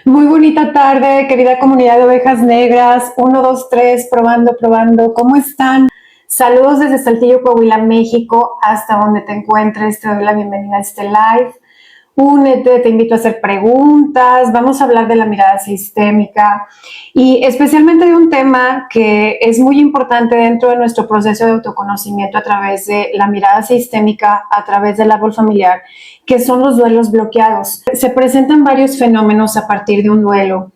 Muy bonita tarde, querida comunidad de ovejas negras. Uno, dos, tres, probando, probando. ¿Cómo están? Saludos desde Saltillo, Coahuila, México, hasta donde te encuentres. Te doy la bienvenida a este live. Únete, te invito a hacer preguntas. Vamos a hablar de la mirada sistémica y especialmente de un tema que es muy importante dentro de nuestro proceso de autoconocimiento a través de la mirada sistémica, a través del árbol familiar, que son los duelos bloqueados. Se presentan varios fenómenos a partir de un duelo.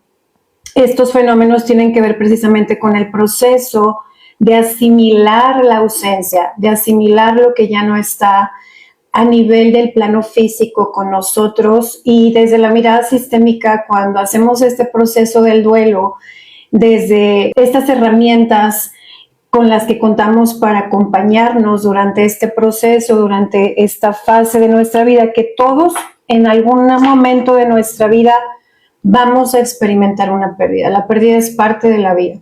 Estos fenómenos tienen que ver precisamente con el proceso de asimilar la ausencia, de asimilar lo que ya no está a nivel del plano físico con nosotros. Y desde la mirada sistémica, cuando hacemos este proceso del duelo, desde estas herramientas con las que contamos para acompañarnos durante este proceso, durante esta fase de nuestra vida, que todos en algún momento de nuestra vida vamos a experimentar una pérdida. La pérdida es parte de la vida.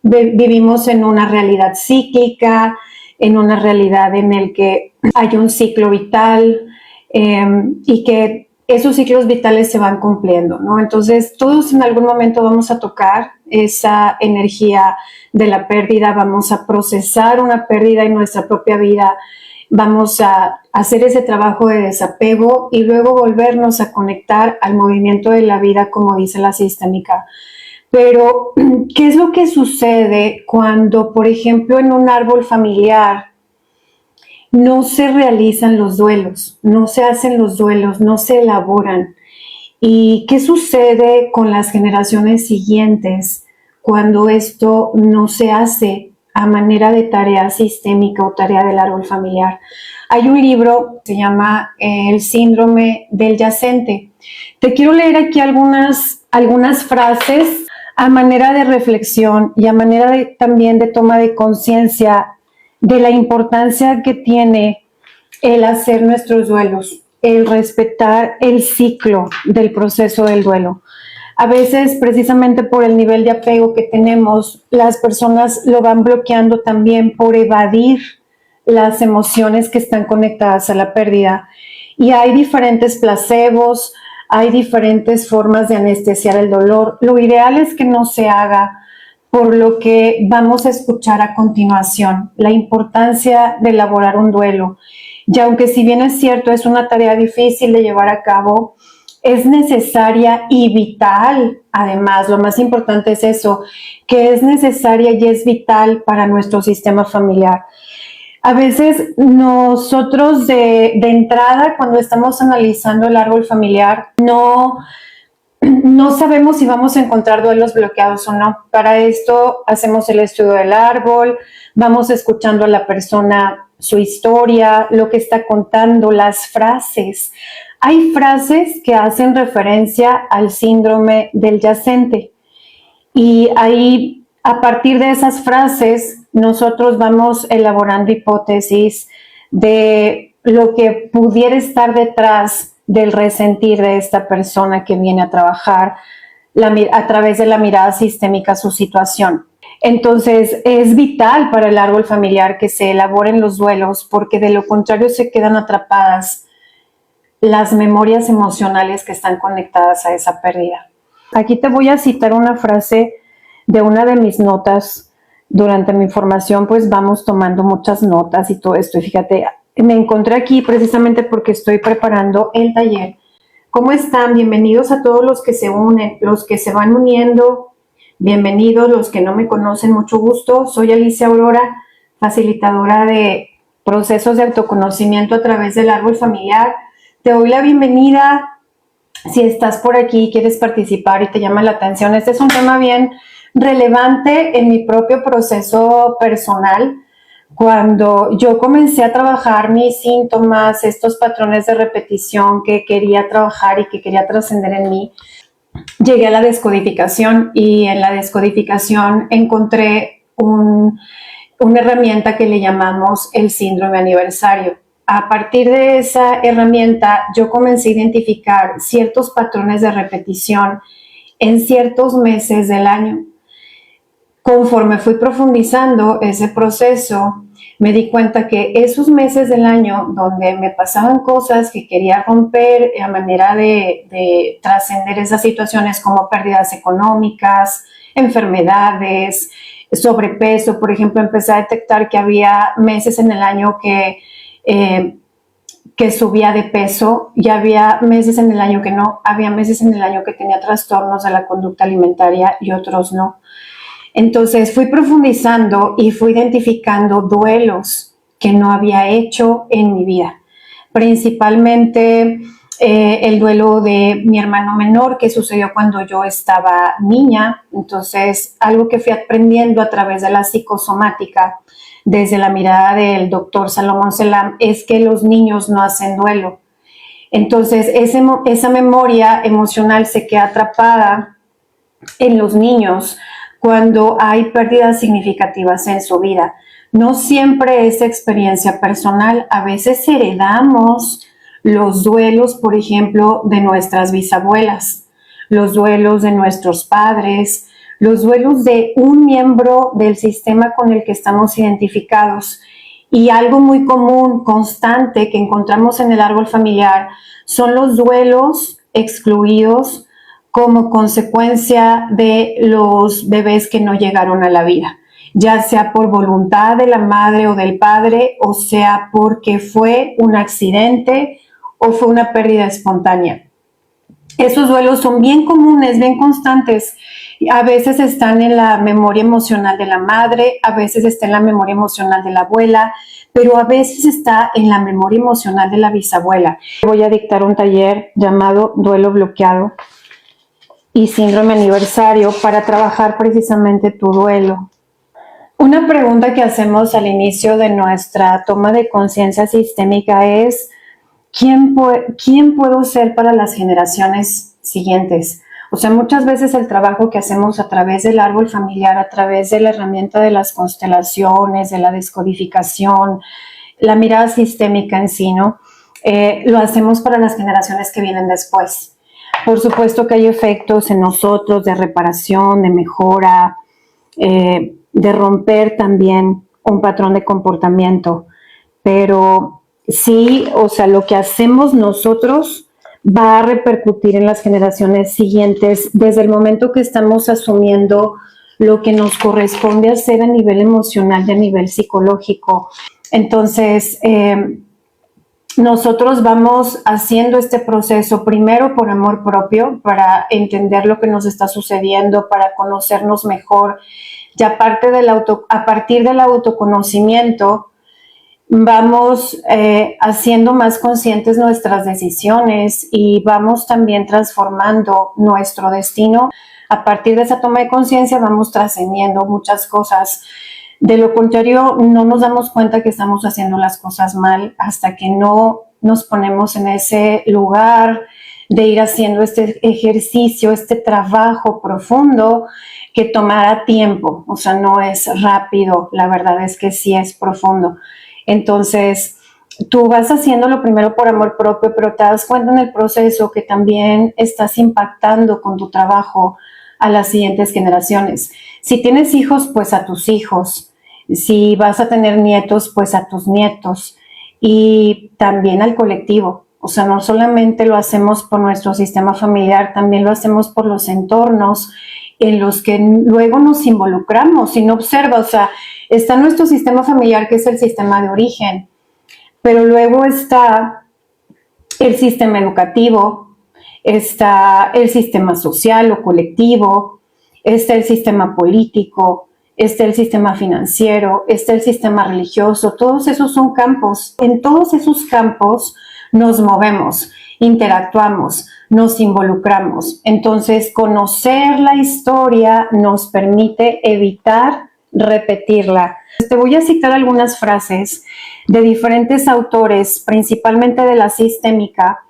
Vivimos en una realidad cíclica, en una realidad en la que hay un ciclo vital y que esos ciclos vitales se van cumpliendo, ¿no? Entonces, todos en algún momento vamos a tocar esa energía de la pérdida, vamos a procesar una pérdida en nuestra propia vida, vamos a hacer ese trabajo de desapego y luego volvernos a conectar al movimiento de la vida, como dice la sistémica. Pero, ¿qué es lo que sucede cuando, por ejemplo, en un árbol familiar no se realizan los duelos, no se hacen los duelos, no se elaboran? ¿Y qué sucede con las generaciones siguientes cuando esto no se hace a manera de tarea sistémica o tarea del árbol familiar? Hay un libro que se llama El síndrome del yacente. Te quiero leer aquí algunas frases a manera de reflexión y a manera también de toma de conciencia de la importancia que tiene el hacer nuestros duelos, el respetar el ciclo del proceso del duelo. A veces, precisamente por el nivel de apego que tenemos, las personas lo van bloqueando también por evadir las emociones que están conectadas a la pérdida. Y hay diferentes placebos, hay diferentes formas de anestesiar el dolor. Lo ideal es que no se haga, por lo que vamos a escuchar a continuación, la importancia de elaborar un duelo. Y aunque si bien es cierto, es una tarea difícil de llevar a cabo, es necesaria y vital. Además, lo más importante es eso, que es necesaria y es vital para nuestro sistema familiar. A veces nosotros de entrada, cuando estamos analizando el árbol familiar, no sabemos si vamos a encontrar duelos bloqueados o no. Para esto hacemos el estudio del árbol, vamos escuchando a la persona, su historia, lo que está contando, las frases. Hay frases que hacen referencia al síndrome del yacente y ahí, a partir de esas frases, nosotros vamos elaborando hipótesis de lo que pudiera estar detrás del resentir de esta persona que viene a trabajar a través de la mirada sistémica su situación. Entonces, es vital para el árbol familiar que se elaboren los duelos, porque de lo contrario se quedan atrapadas las memorias emocionales que están conectadas a esa pérdida. Aquí te voy a citar una frase de una de mis notas. Durante mi formación, pues vamos tomando muchas notas y todo esto. Y fíjate, me encontré aquí precisamente porque estoy preparando el taller. ¿Cómo están? Bienvenidos a todos los que se unen, los que se van uniendo. Bienvenidos los que no me conocen, mucho gusto. Soy Alicia Aurora, facilitadora de procesos de autoconocimiento a través del árbol familiar. Te doy la bienvenida. Si estás por aquí y quieres participar y te llama la atención, este es un tema bien relevante en mi propio proceso personal. Cuando yo comencé a trabajar mis síntomas, estos patrones de repetición que quería trabajar y que quería trascender en mí, llegué a la descodificación y en la descodificación encontré una herramienta que le llamamos el síndrome aniversario. A partir de esa herramienta yo comencé a identificar ciertos patrones de repetición en ciertos meses del año. conforme fui profundizando ese proceso, me di cuenta que esos meses del año donde me pasaban cosas que quería romper a manera de trascender esas situaciones como pérdidas económicas, enfermedades, sobrepeso, por ejemplo, empecé a detectar que había meses en el año que subía de peso y había meses en el año que no, había meses en el año que tenía trastornos de la conducta alimentaria y otros no. Entonces fui profundizando y fui identificando duelos que no había hecho en mi vida, principalmente el duelo de mi hermano menor que sucedió cuando yo estaba niña. Entonces, algo que fui aprendiendo a través de la psicosomática desde la mirada del doctor Salomón Selam es que los niños no hacen duelo. Entonces, esa memoria emocional se queda atrapada en los niños cuando hay pérdidas significativas en su vida. No siempre es experiencia personal, a veces heredamos los duelos, por ejemplo, de nuestras bisabuelas, los duelos de nuestros padres, los duelos de un miembro del sistema con el que estamos identificados. Y algo muy común, constante, que encontramos en el árbol familiar son los duelos excluidos como consecuencia de los bebés que no llegaron a la vida, ya sea por voluntad de la madre o del padre, o sea porque fue un accidente o fue una pérdida espontánea. Esos duelos son bien comunes, bien constantes. A veces están en la memoria emocional de la madre, a veces está en la memoria emocional de la abuela, pero a veces está en la memoria emocional de la bisabuela. Voy a dictar un taller llamado Duelo Bloqueado y Síndrome Aniversario para trabajar precisamente tu duelo. Una pregunta que hacemos al inicio de nuestra toma de conciencia sistémica es ¿quién puedo ser para las generaciones siguientes? O sea, muchas veces el trabajo que hacemos a través del árbol familiar, a través de la herramienta de las constelaciones, de la descodificación, la mirada sistémica en sí, ¿no? Lo hacemos para las generaciones que vienen después. Por supuesto que hay efectos en nosotros de reparación, de mejora, de romper también un patrón de comportamiento, pero sí, o sea, lo que hacemos nosotros va a repercutir en las generaciones siguientes desde el momento que estamos asumiendo lo que nos corresponde hacer a nivel emocional y a nivel psicológico. Entonces, nosotros vamos haciendo este proceso primero por amor propio, para entender lo que nos está sucediendo, para conocernos mejor, y a partir del autoconocimiento vamos haciendo más conscientes nuestras decisiones y vamos también transformando nuestro destino. A partir de esa toma de conciencia vamos trascendiendo muchas cosas. De lo contrario, no nos damos cuenta que estamos haciendo las cosas mal hasta que no nos ponemos en ese lugar de ir haciendo este ejercicio, este trabajo profundo que tomará tiempo. O sea, no es rápido, la verdad es que sí es profundo. Entonces, tú vas haciéndolo primero por amor propio, pero te das cuenta en el proceso que también estás impactando con tu trabajo a las siguientes generaciones. Si tienes hijos, pues a tus hijos. Si vas a tener nietos, pues a tus nietos. Y también al colectivo. O sea, no solamente lo hacemos por nuestro sistema familiar, también lo hacemos por los entornos en los que luego nos involucramos. Y no observa, o sea, está nuestro sistema familiar, que es el sistema de origen, pero luego está el sistema educativo, está el sistema social o colectivo, está el sistema político, está el sistema financiero, está el sistema religioso. Todos esos son campos. En todos esos campos nos movemos, interactuamos, nos involucramos. Entonces, conocer la historia nos permite evitar repetirla. Te voy a citar algunas frases de diferentes autores, principalmente de la sistémica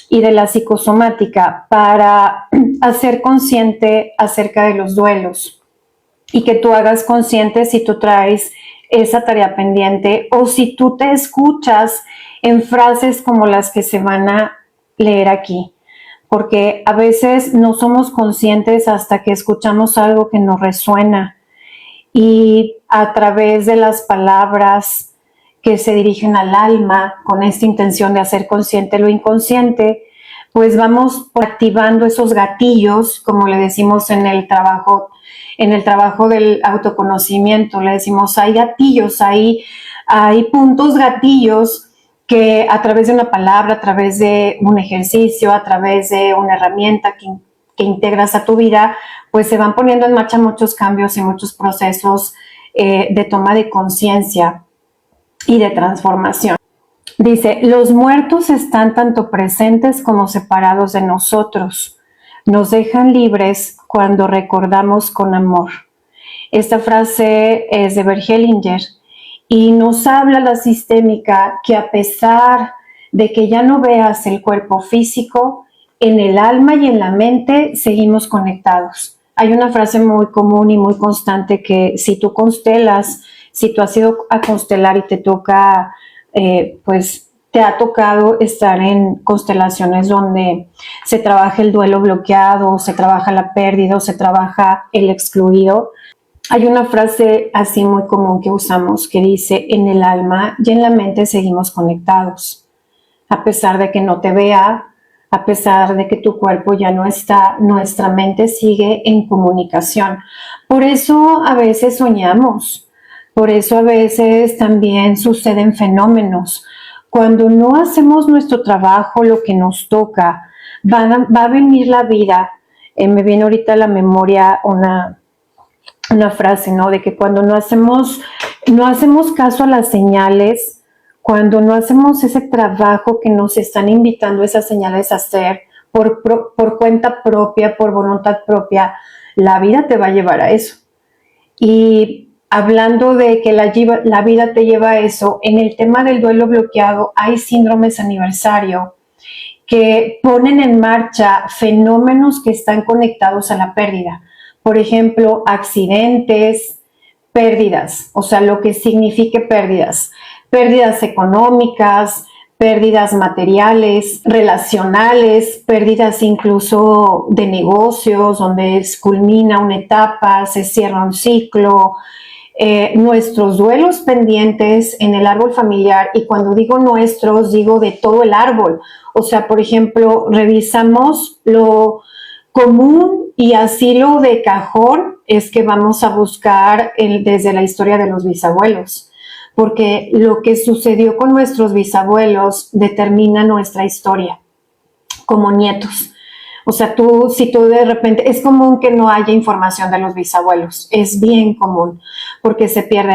y de la psicosomática, para hacer consciente acerca de los duelos y que tú hagas consciente si tú traes esa tarea pendiente o si tú te escuchas en frases como las que se van a leer aquí, porque a veces no somos conscientes hasta que escuchamos algo que nos resuena y a través de las palabras que se dirigen al alma con esta intención de hacer consciente lo inconsciente, pues vamos activando esos gatillos, como le decimos en el trabajo del autoconocimiento, le decimos hay gatillos, hay puntos gatillos que a través de una palabra, a través de un ejercicio, a través de una herramienta que integras a tu vida, pues se van poniendo en marcha muchos cambios y muchos procesos de toma de conciencia y de transformación. Dice, los muertos están tanto presentes como separados de nosotros. Nos dejan libres cuando recordamos con amor. Esta frase es de Bert Hellinger y nos habla la sistémica que a pesar de que ya no veas el cuerpo físico, en el alma y en la mente seguimos conectados. Hay una frase muy común y muy constante que si tú constelas, si tú has ido a constelar y te toca, pues te ha tocado estar en constelaciones donde se trabaja el duelo bloqueado, se trabaja la pérdida, se trabaja el excluido. Hay una frase así muy común que usamos que dice, en el alma y en la mente seguimos conectados. A pesar de que no te vea, a pesar de que tu cuerpo ya no está, nuestra mente sigue en comunicación. Por eso a veces soñamos, por eso a veces también suceden fenómenos. Cuando no hacemos nuestro trabajo, lo que nos toca, va a venir la vida. Me viene ahorita a la memoria una frase, ¿no? De que cuando no hacemos caso a las señales, cuando no hacemos ese trabajo que nos están invitando esas señales a hacer por cuenta propia, por voluntad propia, la vida te va a llevar a eso. Y hablando de que la vida te lleva a eso, en el tema del duelo bloqueado hay síndromes aniversario que ponen en marcha fenómenos que están conectados a la pérdida. Por ejemplo, accidentes, pérdidas, o sea, lo que signifique pérdidas económicas, pérdidas materiales, relacionales, pérdidas incluso de negocios, donde culmina una etapa, se cierra un ciclo, nuestros duelos pendientes en el árbol familiar, y cuando digo nuestros, digo de todo el árbol. O sea, por ejemplo, revisamos lo común y así lo de cajón es que vamos a buscar desde la historia de los bisabuelos, porque lo que sucedió con nuestros bisabuelos determina nuestra historia como nietos. O sea, si tú de repente, es común que no haya información de los bisabuelos, es bien común, porque se pierde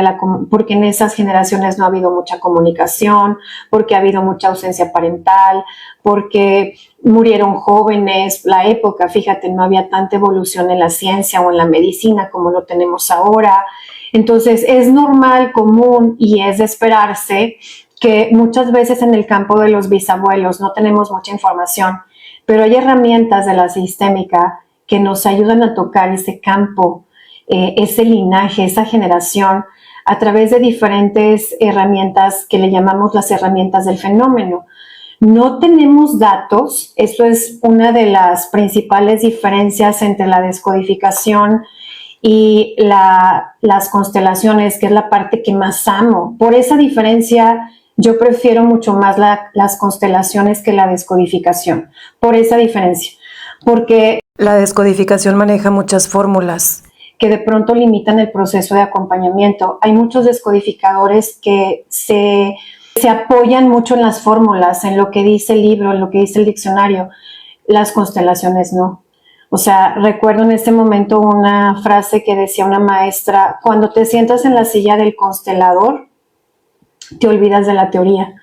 porque en esas generaciones no ha habido mucha comunicación, porque ha habido mucha ausencia parental, porque murieron jóvenes, la época, fíjate, no había tanta evolución en la ciencia o en la medicina como lo tenemos ahora. Entonces, es normal, común y es de esperarse que muchas veces en el campo de los bisabuelos no tenemos mucha información, pero hay herramientas de la sistémica que nos ayudan a tocar ese campo, ese linaje, esa generación, a través de diferentes herramientas que le llamamos las herramientas del fenómeno. No tenemos datos, eso es una de las principales diferencias entre la descodificación y las constelaciones, que es la parte que más amo. Por esa diferencia, yo prefiero mucho más las constelaciones que la descodificación, por esa diferencia, porque la descodificación maneja muchas fórmulas que de pronto limitan el proceso de acompañamiento. Hay muchos descodificadores que se apoyan mucho en las fórmulas, en lo que dice el libro, en lo que dice el diccionario. Las constelaciones no. O sea, recuerdo en este momento una frase que decía una maestra: cuando te sientas en la silla del constelador, te olvidas de la teoría,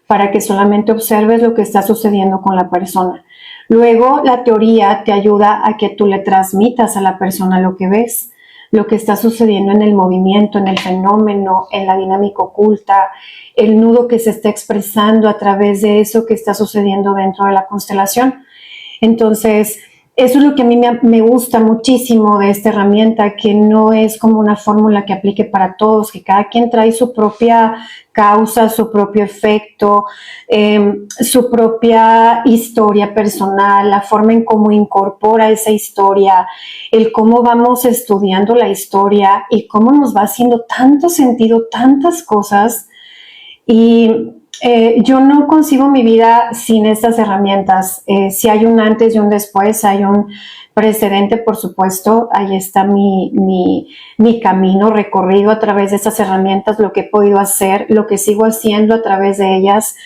para que solamente observes lo que está sucediendo con la persona. Luego, la teoría te ayuda a que tú le transmitas a la persona lo que ves, lo que está sucediendo en el movimiento, en el fenómeno, en la dinámica oculta, el nudo que se está expresando a través de eso que está sucediendo dentro de la constelación. Entonces, Eso es lo que a mí me gusta muchísimo de esta herramienta, que no es como una fórmula que aplique para todos, que cada quien trae su propia causa, su propio efecto, su propia historia personal, la forma en cómo incorpora esa historia, el cómo vamos estudiando la historia y cómo nos va haciendo tanto sentido tantas cosas. Y yo no concibo mi vida sin estas herramientas. Si hay un antes y un después, hay un precedente, por supuesto. Ahí está mi camino recorrido a través de estas herramientas, lo que he podido hacer, lo que sigo haciendo a través de ellas,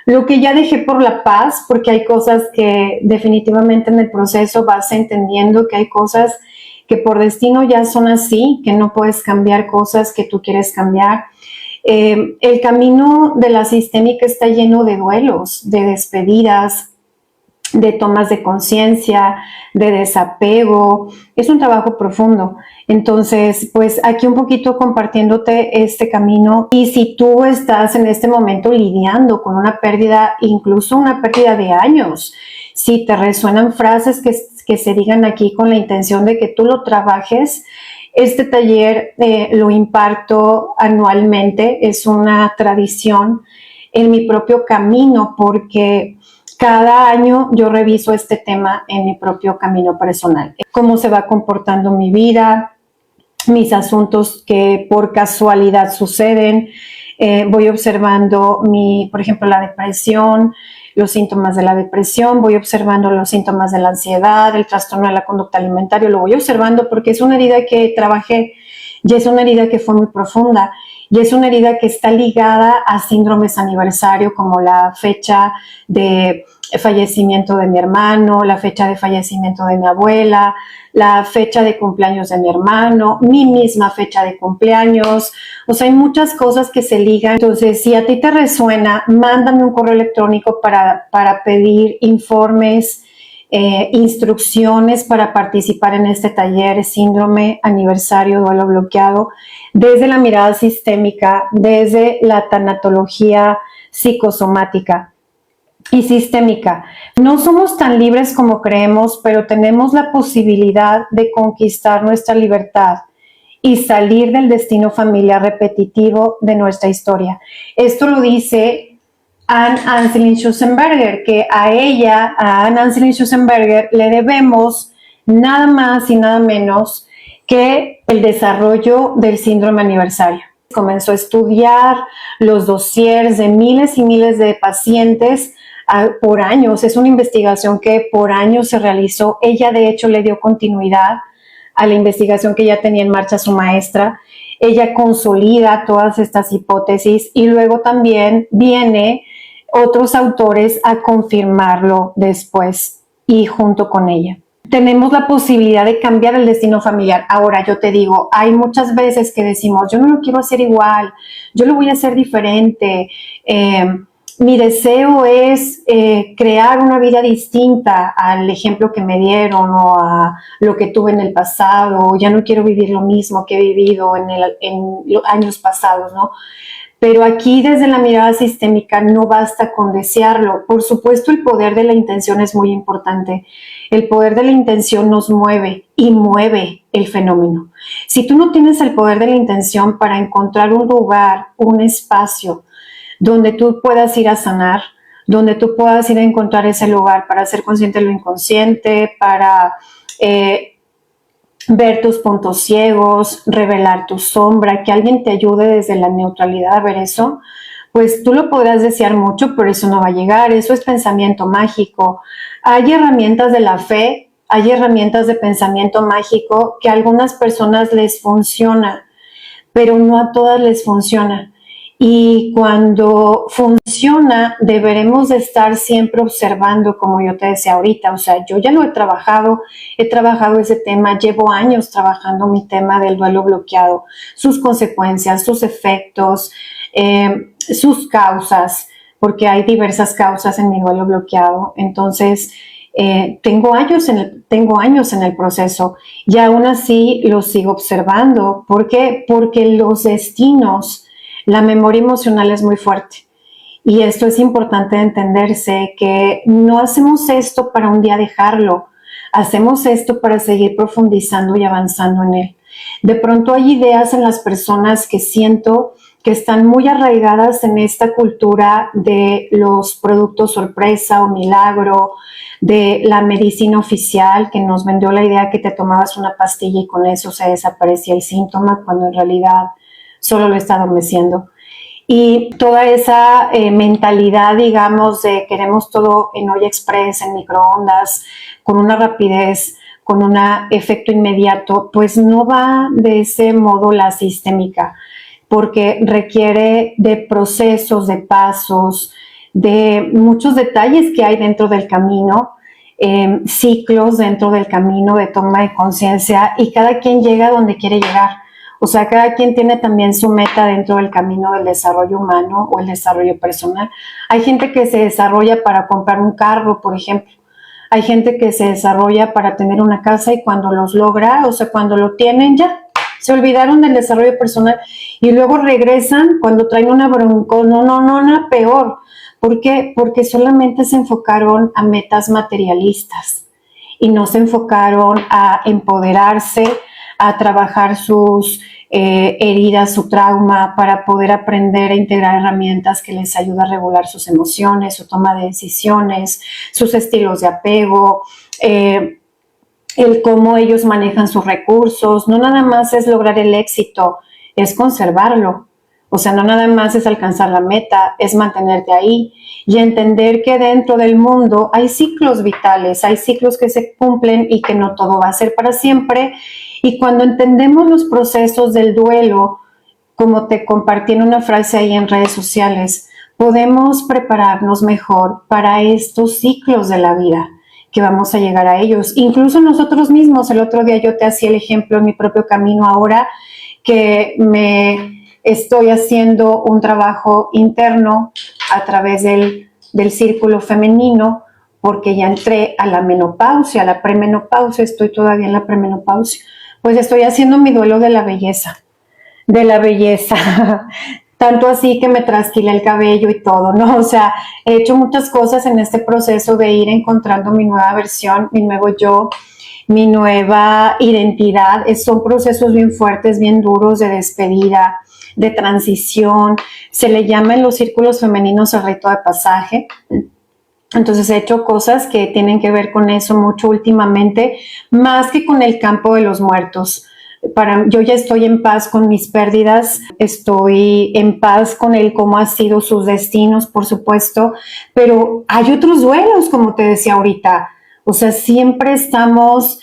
lo que ya dejé por la paz, porque hay cosas que definitivamente en el proceso vas entendiendo que hay cosas que por destino ya son así, que no puedes cambiar cosas que tú quieres cambiar. El camino de la sistémica está lleno de duelos, de despedidas, de tomas de conciencia, de desapego. Es un trabajo profundo. Entonces, pues aquí un poquito compartiéndote este camino. Y si tú estás en este momento lidiando con una pérdida, incluso una pérdida de años, si te resuenan frases que se digan aquí con la intención de que tú lo trabajes, este taller lo imparto anualmente, es una tradición en mi propio camino, porque cada año yo reviso este tema en mi propio camino personal. Cómo se va comportando mi vida, mis asuntos que por casualidad suceden. Voy observando por ejemplo, la depresión, los síntomas de la depresión, voy observando los síntomas de la ansiedad, el trastorno de la conducta alimentaria, lo voy observando porque es una herida que trabajé y es una herida que fue muy profunda y es una herida que está ligada a síndromes aniversario, como la fecha de fallecimiento de mi hermano, la fecha de fallecimiento de mi abuela, la fecha de cumpleaños de mi hermano, mi misma fecha de cumpleaños. O sea, hay muchas cosas que se ligan. Entonces, si a ti te resuena, mándame un correo electrónico para pedir informes, instrucciones para participar en este taller Síndrome Aniversario Duelo Bloqueado, desde la mirada sistémica, desde la tanatología psicosomática y sistémica. No somos tan libres como creemos, pero tenemos la posibilidad de conquistar nuestra libertad y salir del destino familiar repetitivo de nuestra historia. Esto lo dice Anne Anselin Schussenberger, que a Anne Anselin Schussenberger, le debemos nada más y nada menos que el desarrollo del síndrome aniversario. Comenzó a estudiar los dossiers de miles y miles de pacientes por años. Es una investigación que por años se realizó. Ella, de hecho, le dio continuidad a la investigación que ya tenía en marcha su maestra. Ella consolida todas estas hipótesis y luego también viene otros autores a confirmarlo después y junto con ella. Tenemos la posibilidad de cambiar el destino familiar. Ahora, yo te digo, hay muchas veces que decimos, yo no lo quiero hacer igual, yo lo voy a hacer diferente. Mi deseo es crear una vida distinta al ejemplo que me dieron o a lo que tuve en el pasado. Ya no quiero vivir lo mismo que he vivido en los años pasados, ¿no? Pero aquí, desde la mirada sistémica, no basta con desearlo. Por supuesto, el poder de la intención es muy importante. El poder de la intención nos mueve y mueve el fenómeno. Si tú no tienes el poder de la intención para encontrar un lugar, un espacio donde tú puedas ir a sanar, donde tú puedas ir a encontrar ese lugar para ser consciente de lo inconsciente, para ver tus puntos ciegos, revelar tu sombra, que alguien te ayude desde la neutralidad a ver eso, pues tú lo podrás desear mucho, pero eso no va a llegar. Eso es pensamiento mágico. Hay herramientas de la fe, hay herramientas de pensamiento mágico que a algunas personas les funciona, pero no a todas les funciona. Y cuando funciona, deberemos de estar siempre observando, como yo te decía ahorita. O sea, yo ya lo he trabajado ese tema, llevo años trabajando mi tema del duelo bloqueado, sus consecuencias, sus efectos, sus causas, porque hay diversas causas en mi duelo bloqueado. Entonces, tengo años en el proceso y aún así lo sigo observando. ¿Por qué? Porque los destinos, la memoria emocional es muy fuerte y esto es importante entenderse, que no hacemos esto para un día dejarlo. hacemos esto para seguir profundizando y avanzando en él. De pronto hay ideas en las personas que siento que están muy arraigadas en esta cultura de los productos sorpresa o milagro, de la medicina oficial que nos vendió la idea que te tomabas una pastilla y con eso se desaparecía el síntoma, cuando en realidad solo lo está adormeciendo. Y toda esa mentalidad, digamos, de queremos todo en olla express, en microondas, con una rapidez, con un efecto inmediato, pues no va de ese modo la sistémica, porque requiere de procesos, de pasos, de muchos detalles que hay dentro del camino, ciclos dentro del camino de toma de conciencia, y cada quien llega a donde quiere llegar. O sea, cada quien tiene también su meta dentro del camino del desarrollo humano o el desarrollo personal. Hay gente que se desarrolla para comprar un carro, por ejemplo. Hay gente que se desarrolla para tener una casa y cuando los logra, o sea, cuando lo tienen ya, se olvidaron del desarrollo personal y luego regresan cuando traen una broncononona peor. ¿Por qué? Porque solamente se enfocaron a metas materialistas y no se enfocaron a empoderarse, a trabajar sus heridas, su trauma, para poder aprender a integrar herramientas que les ayuden a regular sus emociones, su toma de decisiones, sus estilos de apego, el cómo ellos manejan sus recursos. No nada más es lograr el éxito, es conservarlo. O sea, no nada más es alcanzar la meta, es mantenerte ahí y entender que dentro del mundo hay ciclos vitales, hay ciclos que se cumplen y que no todo va a ser para siempre. Y cuando entendemos los procesos del duelo, como te compartí en una frase ahí en redes sociales, podemos prepararnos mejor para estos ciclos de la vida, que vamos a llegar a ellos. Incluso nosotros mismos, el otro día yo te hacía el ejemplo en mi propio camino ahora, que me estoy haciendo un trabajo interno a través del círculo femenino, porque ya entré a la menopausia, a la premenopausia, estoy todavía en la premenopausia. Pues estoy haciendo mi duelo de la belleza, tanto así que me trasquilé el cabello y todo, ¿no? O sea, he hecho muchas cosas en este proceso de ir encontrando mi nueva versión, mi nuevo yo, mi nueva identidad. Son procesos bien fuertes, bien duros de despedida, de transición. Se le llama en los círculos femeninos el rito de pasaje. Entonces he hecho cosas que tienen que ver con eso mucho últimamente, más que con el campo de los muertos. Yo ya estoy en paz con mis pérdidas, estoy en paz con cómo han sido sus destinos, por supuesto, pero hay otros duelos, como te decía ahorita. O sea, siempre estamos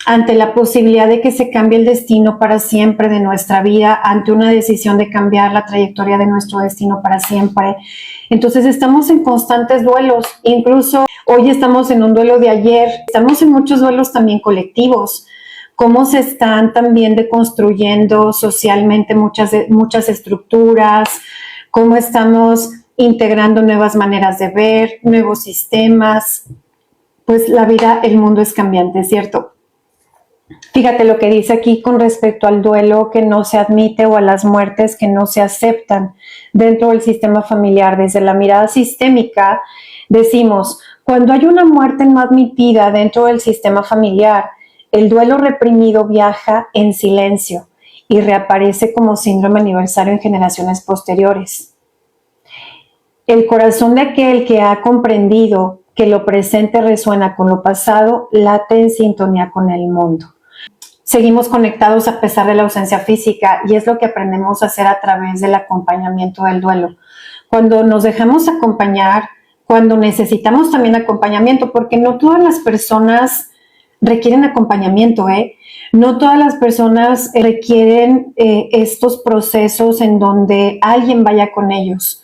ante la posibilidad de que se cambie el destino para siempre de nuestra vida, ante una decisión de cambiar la trayectoria de nuestro destino para siempre. Entonces estamos en constantes duelos, incluso hoy estamos en un duelo de ayer, estamos en muchos duelos también colectivos, cómo se están también deconstruyendo socialmente muchas estructuras, cómo estamos integrando nuevas maneras de ver, nuevos sistemas. Pues la vida, el mundo es cambiante, ¿cierto? Fíjate lo que dice aquí con respecto al duelo que no se admite o a las muertes que no se aceptan dentro del sistema familiar. Desde la mirada sistémica decimos, cuando hay una muerte no admitida dentro del sistema familiar, el duelo reprimido viaja en silencio y reaparece como síndrome aniversario en generaciones posteriores. El corazón de aquel que ha comprendido que lo presente resuena con lo pasado, late en sintonía con el mundo. Seguimos conectados a pesar de la ausencia física y es lo que aprendemos a hacer a través del acompañamiento del duelo. Cuando nos dejamos acompañar, cuando necesitamos también acompañamiento, porque no todas las personas requieren acompañamiento, no todas las personas requieren estos procesos en donde alguien vaya con ellos.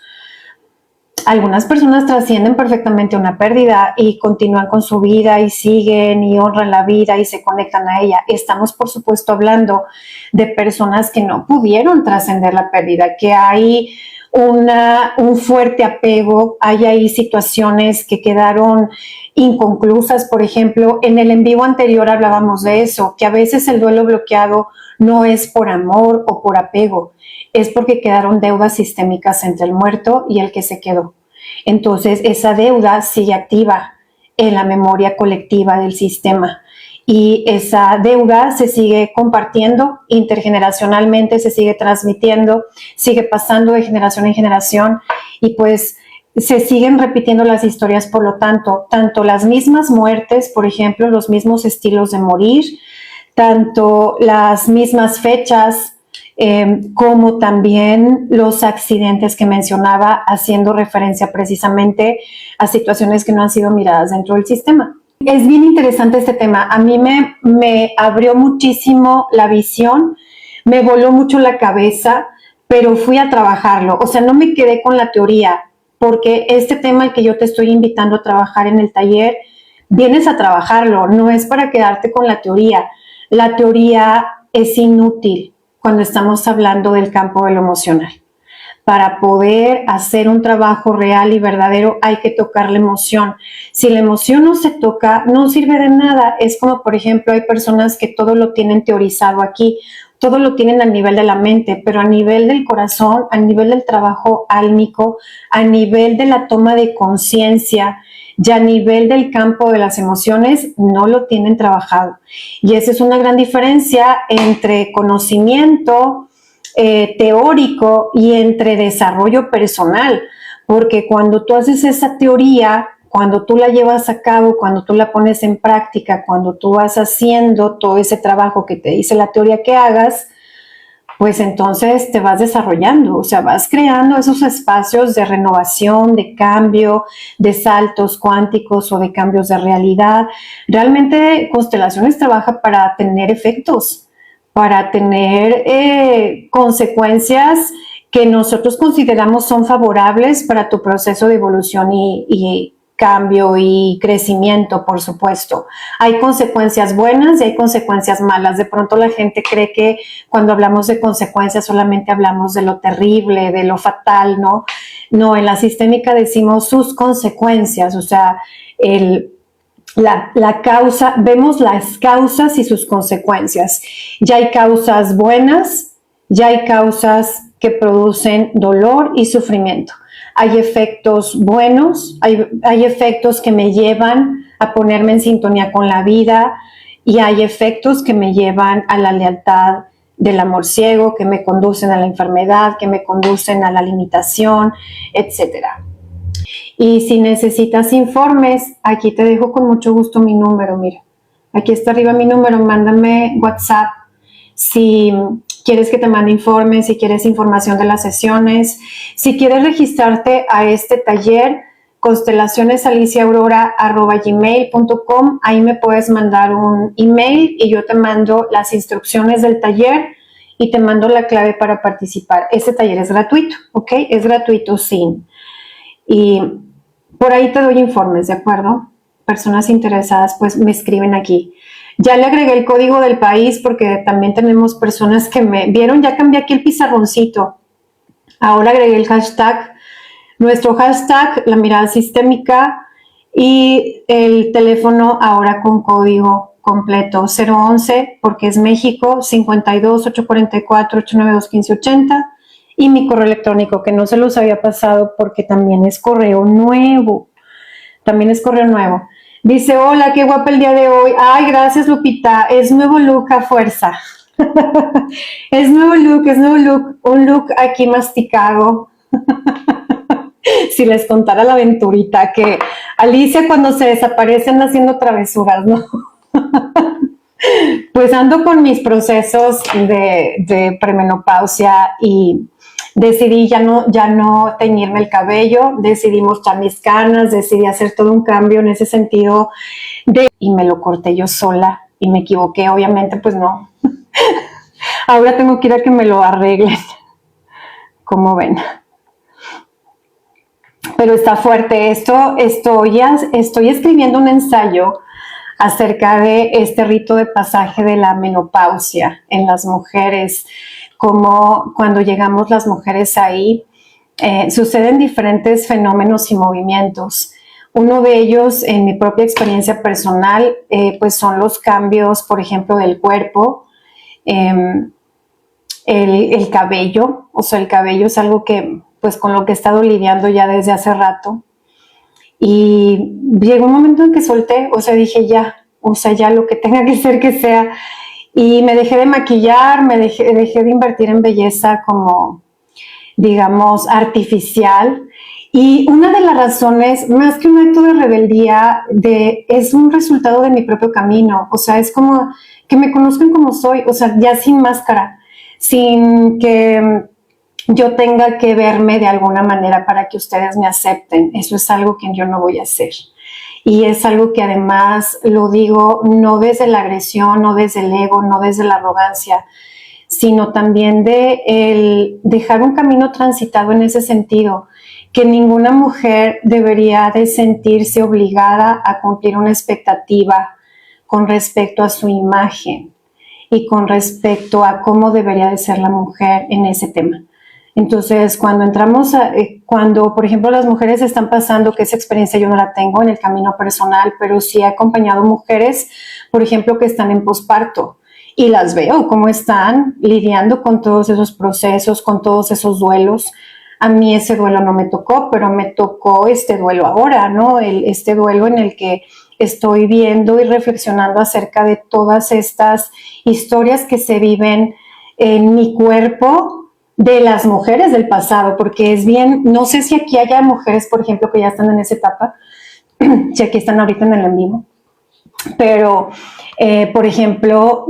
Algunas personas trascienden perfectamente una pérdida y continúan con su vida y siguen y honran la vida y se conectan a ella. Estamos, por supuesto, hablando de personas que no pudieron trascender la pérdida, que hay un fuerte apego, hay ahí situaciones que quedaron inconclusas. Por ejemplo, en el en vivo anterior hablábamos de eso, que a veces el duelo bloqueado no es por amor o por apego, es porque quedaron deudas sistémicas entre el muerto y el que se quedó. Entonces, esa deuda sigue activa, en la memoria colectiva del sistema. Y esa deuda se sigue compartiendo intergeneracionalmente, se sigue transmitiendo, sigue pasando de generación en generación y pues se siguen repitiendo las historias, por lo tanto las mismas muertes, por ejemplo, los mismos estilos de morir, tanto las mismas fechas, como también los accidentes que mencionaba, haciendo referencia precisamente a situaciones que no han sido miradas dentro del sistema. Es bien interesante este tema. A mí me abrió muchísimo la visión, me voló mucho la cabeza, pero fui a trabajarlo. O sea, no me quedé con la teoría, porque este tema al que yo te estoy invitando a trabajar en el taller, vienes a trabajarlo, no es para quedarte con la teoría. La teoría es inútil cuando estamos hablando del campo de lo emocional. Para poder hacer un trabajo real y verdadero hay que tocar la emoción. Si la emoción no se toca, no sirve de nada. Es como, por ejemplo, hay personas que todo lo tienen teorizado aquí, todo lo tienen a nivel de la mente, pero a nivel del corazón, a nivel del trabajo álmico, a nivel de la toma de conciencia y a nivel del campo de las emociones, no lo tienen trabajado. Y esa es una gran diferencia entre conocimiento teórico y entre desarrollo personal, porque cuando tú haces esa teoría, cuando tú la llevas a cabo, cuando tú la pones en práctica, cuando tú vas haciendo todo ese trabajo que te dice la teoría que hagas, pues entonces te vas desarrollando, o sea, vas creando esos espacios de renovación, de cambio, de saltos cuánticos o de cambios de realidad. Realmente Constelaciones trabaja para tener efectos, para tener consecuencias que nosotros consideramos son favorables para tu proceso de evolución y cambio y crecimiento, por supuesto. Hay consecuencias buenas y hay consecuencias malas. De pronto la gente cree que cuando hablamos de consecuencias solamente hablamos de lo terrible, de lo fatal, ¿no? No, en la sistémica decimos sus consecuencias, o sea, la causa, vemos las causas y sus consecuencias. Ya hay causas buenas, ya hay causas que producen dolor y sufrimiento. Hay efectos buenos, hay efectos que me llevan a ponerme en sintonía con la vida y hay efectos que me llevan a la lealtad del amor ciego, que me conducen a la enfermedad, que me conducen a la limitación, etcétera. Y si necesitas informes, aquí te dejo con mucho gusto mi número, mira. Aquí está arriba mi número, mándame WhatsApp si quieres que te mande informes, si quieres información de las sesiones, si quieres registrarte a este taller, constelacionesaliciaaurora@gmail.com, ahí me puedes mandar un email y yo te mando las instrucciones del taller y te mando la clave para participar. Este taller es gratuito, ¿ok? Es gratuito, sí. Y por ahí te doy informes, ¿de acuerdo? Personas interesadas, pues me escriben aquí. Ya le agregué el código del país porque también tenemos personas que me vieron, ya cambié aquí el pizarroncito. Ahora agregué el hashtag, nuestro hashtag, la mirada sistémica y el teléfono ahora con código completo 011 porque es México 52 844 892 1580 y mi correo electrónico que no se los había pasado porque también es correo nuevo. También es correo nuevo. Dice, hola, qué guapa el día de hoy. Ay, gracias, Lupita. Es nuevo look a fuerza. Es nuevo look. Un look aquí masticado. Si les contara la aventurita que Alicia cuando se desaparece anda haciendo travesuras, ¿no? Pues ando con mis procesos de premenopausia y decidí ya no teñirme el cabello, decidí mostrar mis canas, decidí hacer todo un cambio en ese sentido y me lo corté yo sola y me equivoqué, obviamente, pues no. Ahora tengo que ir a que me lo arreglen, como ven. Pero está fuerte esto, estoy escribiendo un ensayo acerca de este rito de pasaje de la menopausia en las mujeres, como cuando llegamos las mujeres ahí, suceden diferentes fenómenos y movimientos. Uno de ellos, en mi propia experiencia personal, pues son los cambios, por ejemplo, del cuerpo, el cabello, o sea, el cabello es algo que, pues con lo que he estado lidiando ya desde hace rato. Y llegó un momento en que solté, o sea, dije ya, o sea, ya lo que tenga que ser que sea. Y me dejé de maquillar, dejé de invertir en belleza como, digamos, artificial. Y una de las razones, más que un acto de rebeldía, es un resultado de mi propio camino. O sea, es como que me conozcan como soy, o sea, ya sin máscara, sin que yo tenga que verme de alguna manera para que ustedes me acepten. Eso es algo que yo no voy a hacer. Y es algo que además lo digo no desde la agresión, no desde el ego, no desde la arrogancia, sino también de el dejar un camino transitado en ese sentido, que ninguna mujer debería de sentirse obligada a cumplir una expectativa con respecto a su imagen y con respecto a cómo debería de ser la mujer en ese tema. Entonces, cuando entramos, cuando por ejemplo las mujeres están pasando, que esa experiencia yo no la tengo en el camino personal, pero sí he acompañado mujeres, por ejemplo, que están en posparto y las veo cómo están lidiando con todos esos procesos, con todos esos duelos. A mí ese duelo no me tocó, pero me tocó este duelo ahora, ¿no? Este duelo en el que estoy viendo y reflexionando acerca de todas estas historias que se viven en mi cuerpo de las mujeres del pasado, porque es bien, no sé si aquí haya mujeres, por ejemplo, que ya están en esa etapa, si aquí están ahorita en el en vivo, pero, por ejemplo,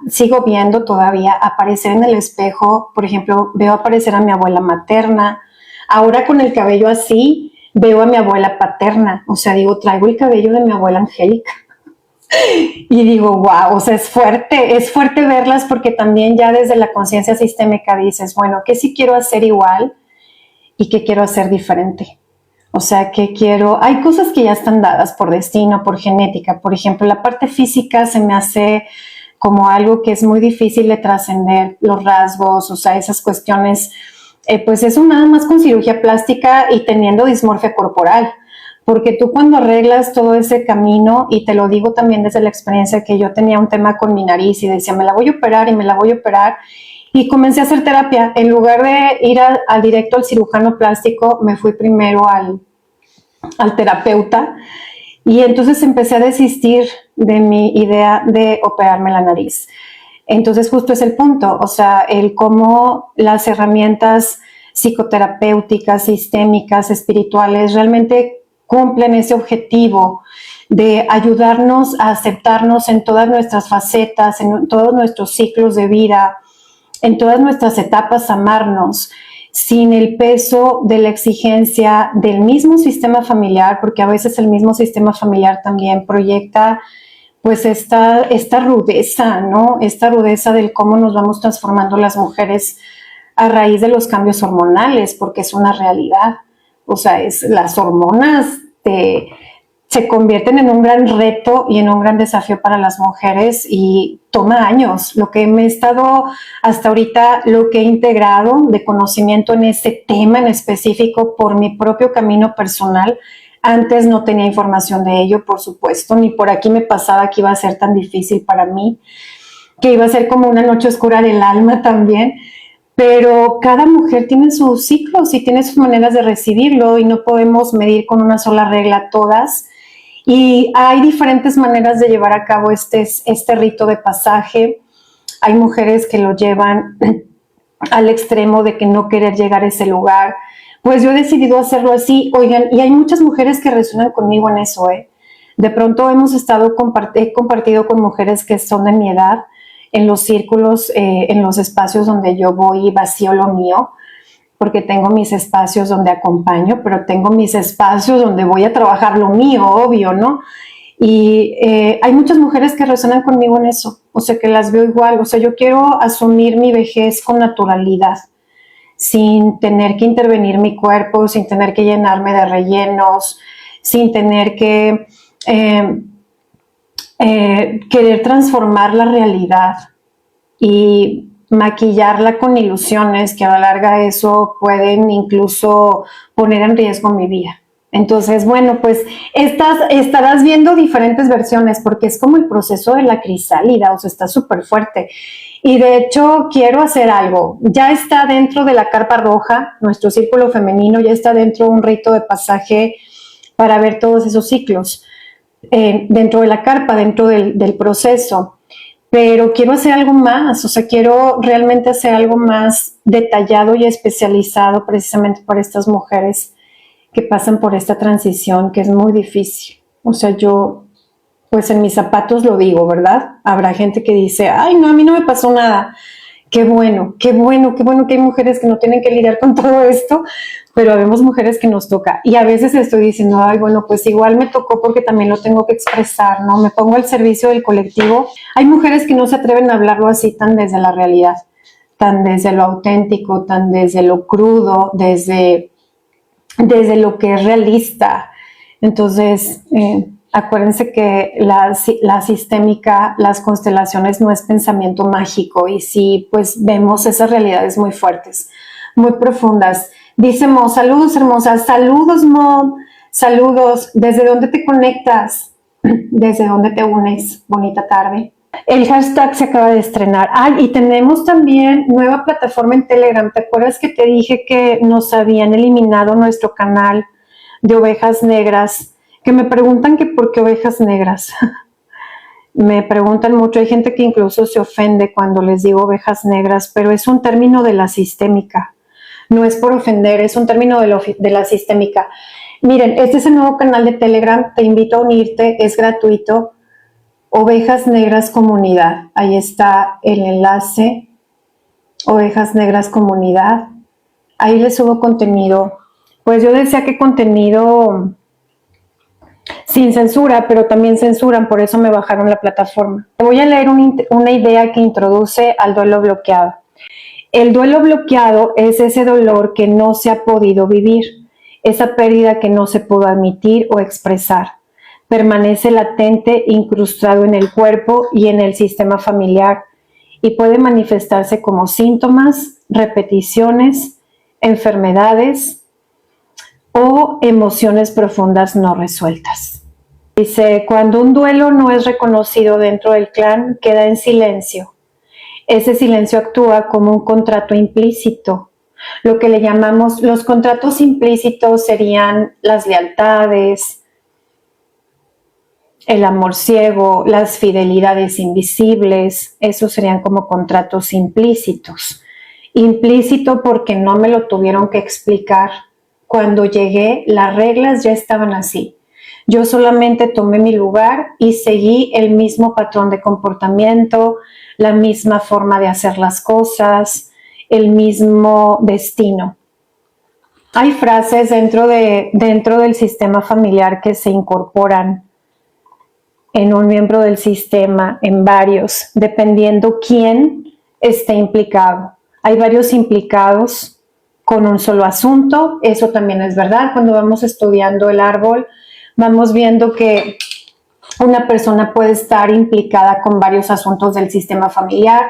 sigo viendo todavía aparecer en el espejo, por ejemplo, veo aparecer a mi abuela materna, ahora con el cabello así, veo a mi abuela paterna, o sea, digo, traigo el cabello de mi abuela Angélica. Y digo, wow, o sea, es fuerte verlas porque también ya desde la conciencia sistémica dices, bueno, ¿qué sí quiero hacer igual y qué quiero hacer diferente? O sea, hay cosas que ya están dadas por destino, por genética. Por ejemplo, la parte física se me hace como algo que es muy difícil de trascender, los rasgos, o sea, esas cuestiones, pues eso nada más con cirugía plástica y teniendo dismorfia corporal. Porque tú cuando arreglas todo ese camino, y te lo digo también desde la experiencia que yo tenía un tema con mi nariz y decía, me la voy a operar y me la voy a operar, y comencé a hacer terapia. En lugar de ir al directo al cirujano plástico, me fui primero al terapeuta, y entonces empecé a desistir de mi idea de operarme la nariz. Entonces justo es el punto, o sea, el cómo las herramientas psicoterapéuticas, sistémicas, espirituales, realmente cumplen ese objetivo de ayudarnos a aceptarnos en todas nuestras facetas, en todos nuestros ciclos de vida, en todas nuestras etapas, amarnos, sin el peso de la exigencia del mismo sistema familiar, porque a veces el mismo sistema familiar también proyecta pues esta rudeza, ¿no? Esta rudeza del cómo nos vamos transformando las mujeres a raíz de los cambios hormonales, porque es una realidad. O sea, las hormonas se convierten en un gran reto y en un gran desafío para las mujeres y toma años. Lo que me he estado hasta ahorita, lo que he integrado de conocimiento en ese tema en específico por mi propio camino personal. Antes no tenía información de ello, por supuesto, ni por aquí me pasaba que iba a ser tan difícil para mí, que iba a ser como una noche oscura del alma también. Pero cada mujer tiene sus ciclos y tiene sus maneras de recibirlo y no podemos medir con una sola regla todas. Y hay diferentes maneras de llevar a cabo este rito de pasaje. Hay mujeres que lo llevan al extremo de que no querer llegar a ese lugar. Pues yo he decidido hacerlo así. Oigan, y hay muchas mujeres que resuenan conmigo en eso, ¿eh? De pronto he compartido con mujeres que son de mi edad, en los círculos, en los espacios donde yo voy y vacío lo mío, porque tengo mis espacios donde acompaño, pero tengo mis espacios donde voy a trabajar lo mío, obvio, ¿no? Y hay muchas mujeres que resuenan conmigo en eso, o sea, que las veo igual, o sea, yo quiero asumir mi vejez con naturalidad, sin tener que intervenir mi cuerpo, sin tener que llenarme de rellenos, sin tener que querer transformar la realidad y maquillarla con ilusiones que a la larga eso pueden incluso poner en riesgo mi vida. Entonces, bueno, pues estarás viendo diferentes versiones porque es como el proceso de la crisálida, o sea, está súper fuerte. Y de hecho quiero hacer algo. Ya está dentro de la carpa roja, nuestro círculo femenino, ya está dentro de un rito de pasaje para ver todos esos ciclos dentro de la carpa, dentro del proceso. Pero quiero hacer algo más, o sea, quiero realmente hacer algo más detallado y especializado precisamente para estas mujeres que pasan por esta transición que es muy difícil. O sea, yo, pues en mis zapatos lo digo, ¿verdad? Habrá gente que dice, ay, no, a mí no me pasó nada. Qué bueno, qué bueno, qué bueno que hay mujeres que no tienen que lidiar con todo esto, pero habemos mujeres que nos toca. Y a veces estoy diciendo, ay, bueno, pues igual me tocó porque también lo tengo que expresar, ¿no? Me pongo al servicio del colectivo. Hay mujeres que no se atreven a hablarlo así tan desde la realidad, tan desde lo auténtico, tan desde lo crudo, desde lo que es realista. Entonces, acuérdense que la sistémica, las constelaciones no es pensamiento mágico y sí, pues vemos esas realidades muy fuertes, muy profundas. Dice Mo, saludos hermosas, saludos Mo, saludos, ¿desde dónde te conectas? ¿Desde dónde te unes? Bonita tarde. El hashtag se acaba de estrenar. Y tenemos también nueva plataforma en Telegram. ¿Te acuerdas que te dije que nos habían eliminado nuestro canal de ovejas negras? Que me preguntan que por qué ovejas negras. Me preguntan mucho. Hay gente que incluso se ofende cuando les digo ovejas negras, pero es un término de la sistémica. No es por ofender, es un término de la sistémica. Miren, este es el nuevo canal de Telegram. Te invito a unirte, es gratuito. Ovejas Negras Comunidad, ahí está el enlace, Ovejas Negras Comunidad, ahí les subo contenido, pues yo decía que contenido sin censura, pero también censuran, por eso me bajaron la plataforma. Voy a leer una idea que introduce al duelo bloqueado. El duelo bloqueado es ese dolor que no se ha podido vivir, esa pérdida que no se pudo admitir o expresar. Permanece latente, incrustado en el cuerpo y en el sistema familiar y puede manifestarse como síntomas, repeticiones, enfermedades o emociones profundas no resueltas. Dice, cuando un duelo no es reconocido dentro del clan, queda en silencio. Ese silencio actúa como un contrato implícito. Lo que le llamamos los contratos implícitos serían las lealtades, el amor ciego, las fidelidades invisibles, esos serían como contratos implícitos. Implícito porque no me lo tuvieron que explicar. Cuando llegué, las reglas ya estaban así. Yo solamente tomé mi lugar y seguí el mismo patrón de comportamiento, la misma forma de hacer las cosas, el mismo destino. Hay frases dentro del sistema familiar que se incorporan en un miembro del sistema, en varios, dependiendo quién esté implicado. Hay varios implicados con un solo asunto, eso también es verdad. Cuando vamos estudiando el árbol, vamos viendo que una persona puede estar implicada con varios asuntos del sistema familiar.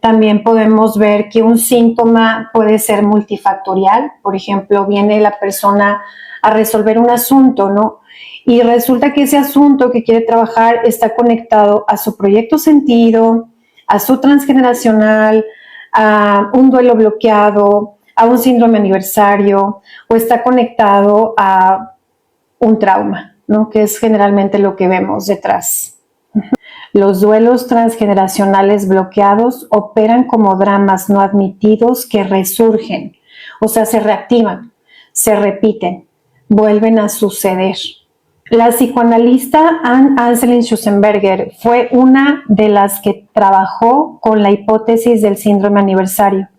También podemos ver que un síntoma puede ser multifactorial. Por ejemplo, viene la persona a resolver un asunto, ¿no? Y resulta que ese asunto que quiere trabajar está conectado a su proyecto sentido, a su transgeneracional, a un duelo bloqueado, a un síndrome aniversario, o está conectado a un trauma, ¿no? Que es generalmente lo que vemos detrás. Los duelos transgeneracionales bloqueados operan como dramas no admitidos que resurgen, o sea, se reactivan, se repiten, vuelven a suceder. La psicoanalista Anne Schussenberger fue una de las que trabajó con la hipótesis del síndrome aniversario.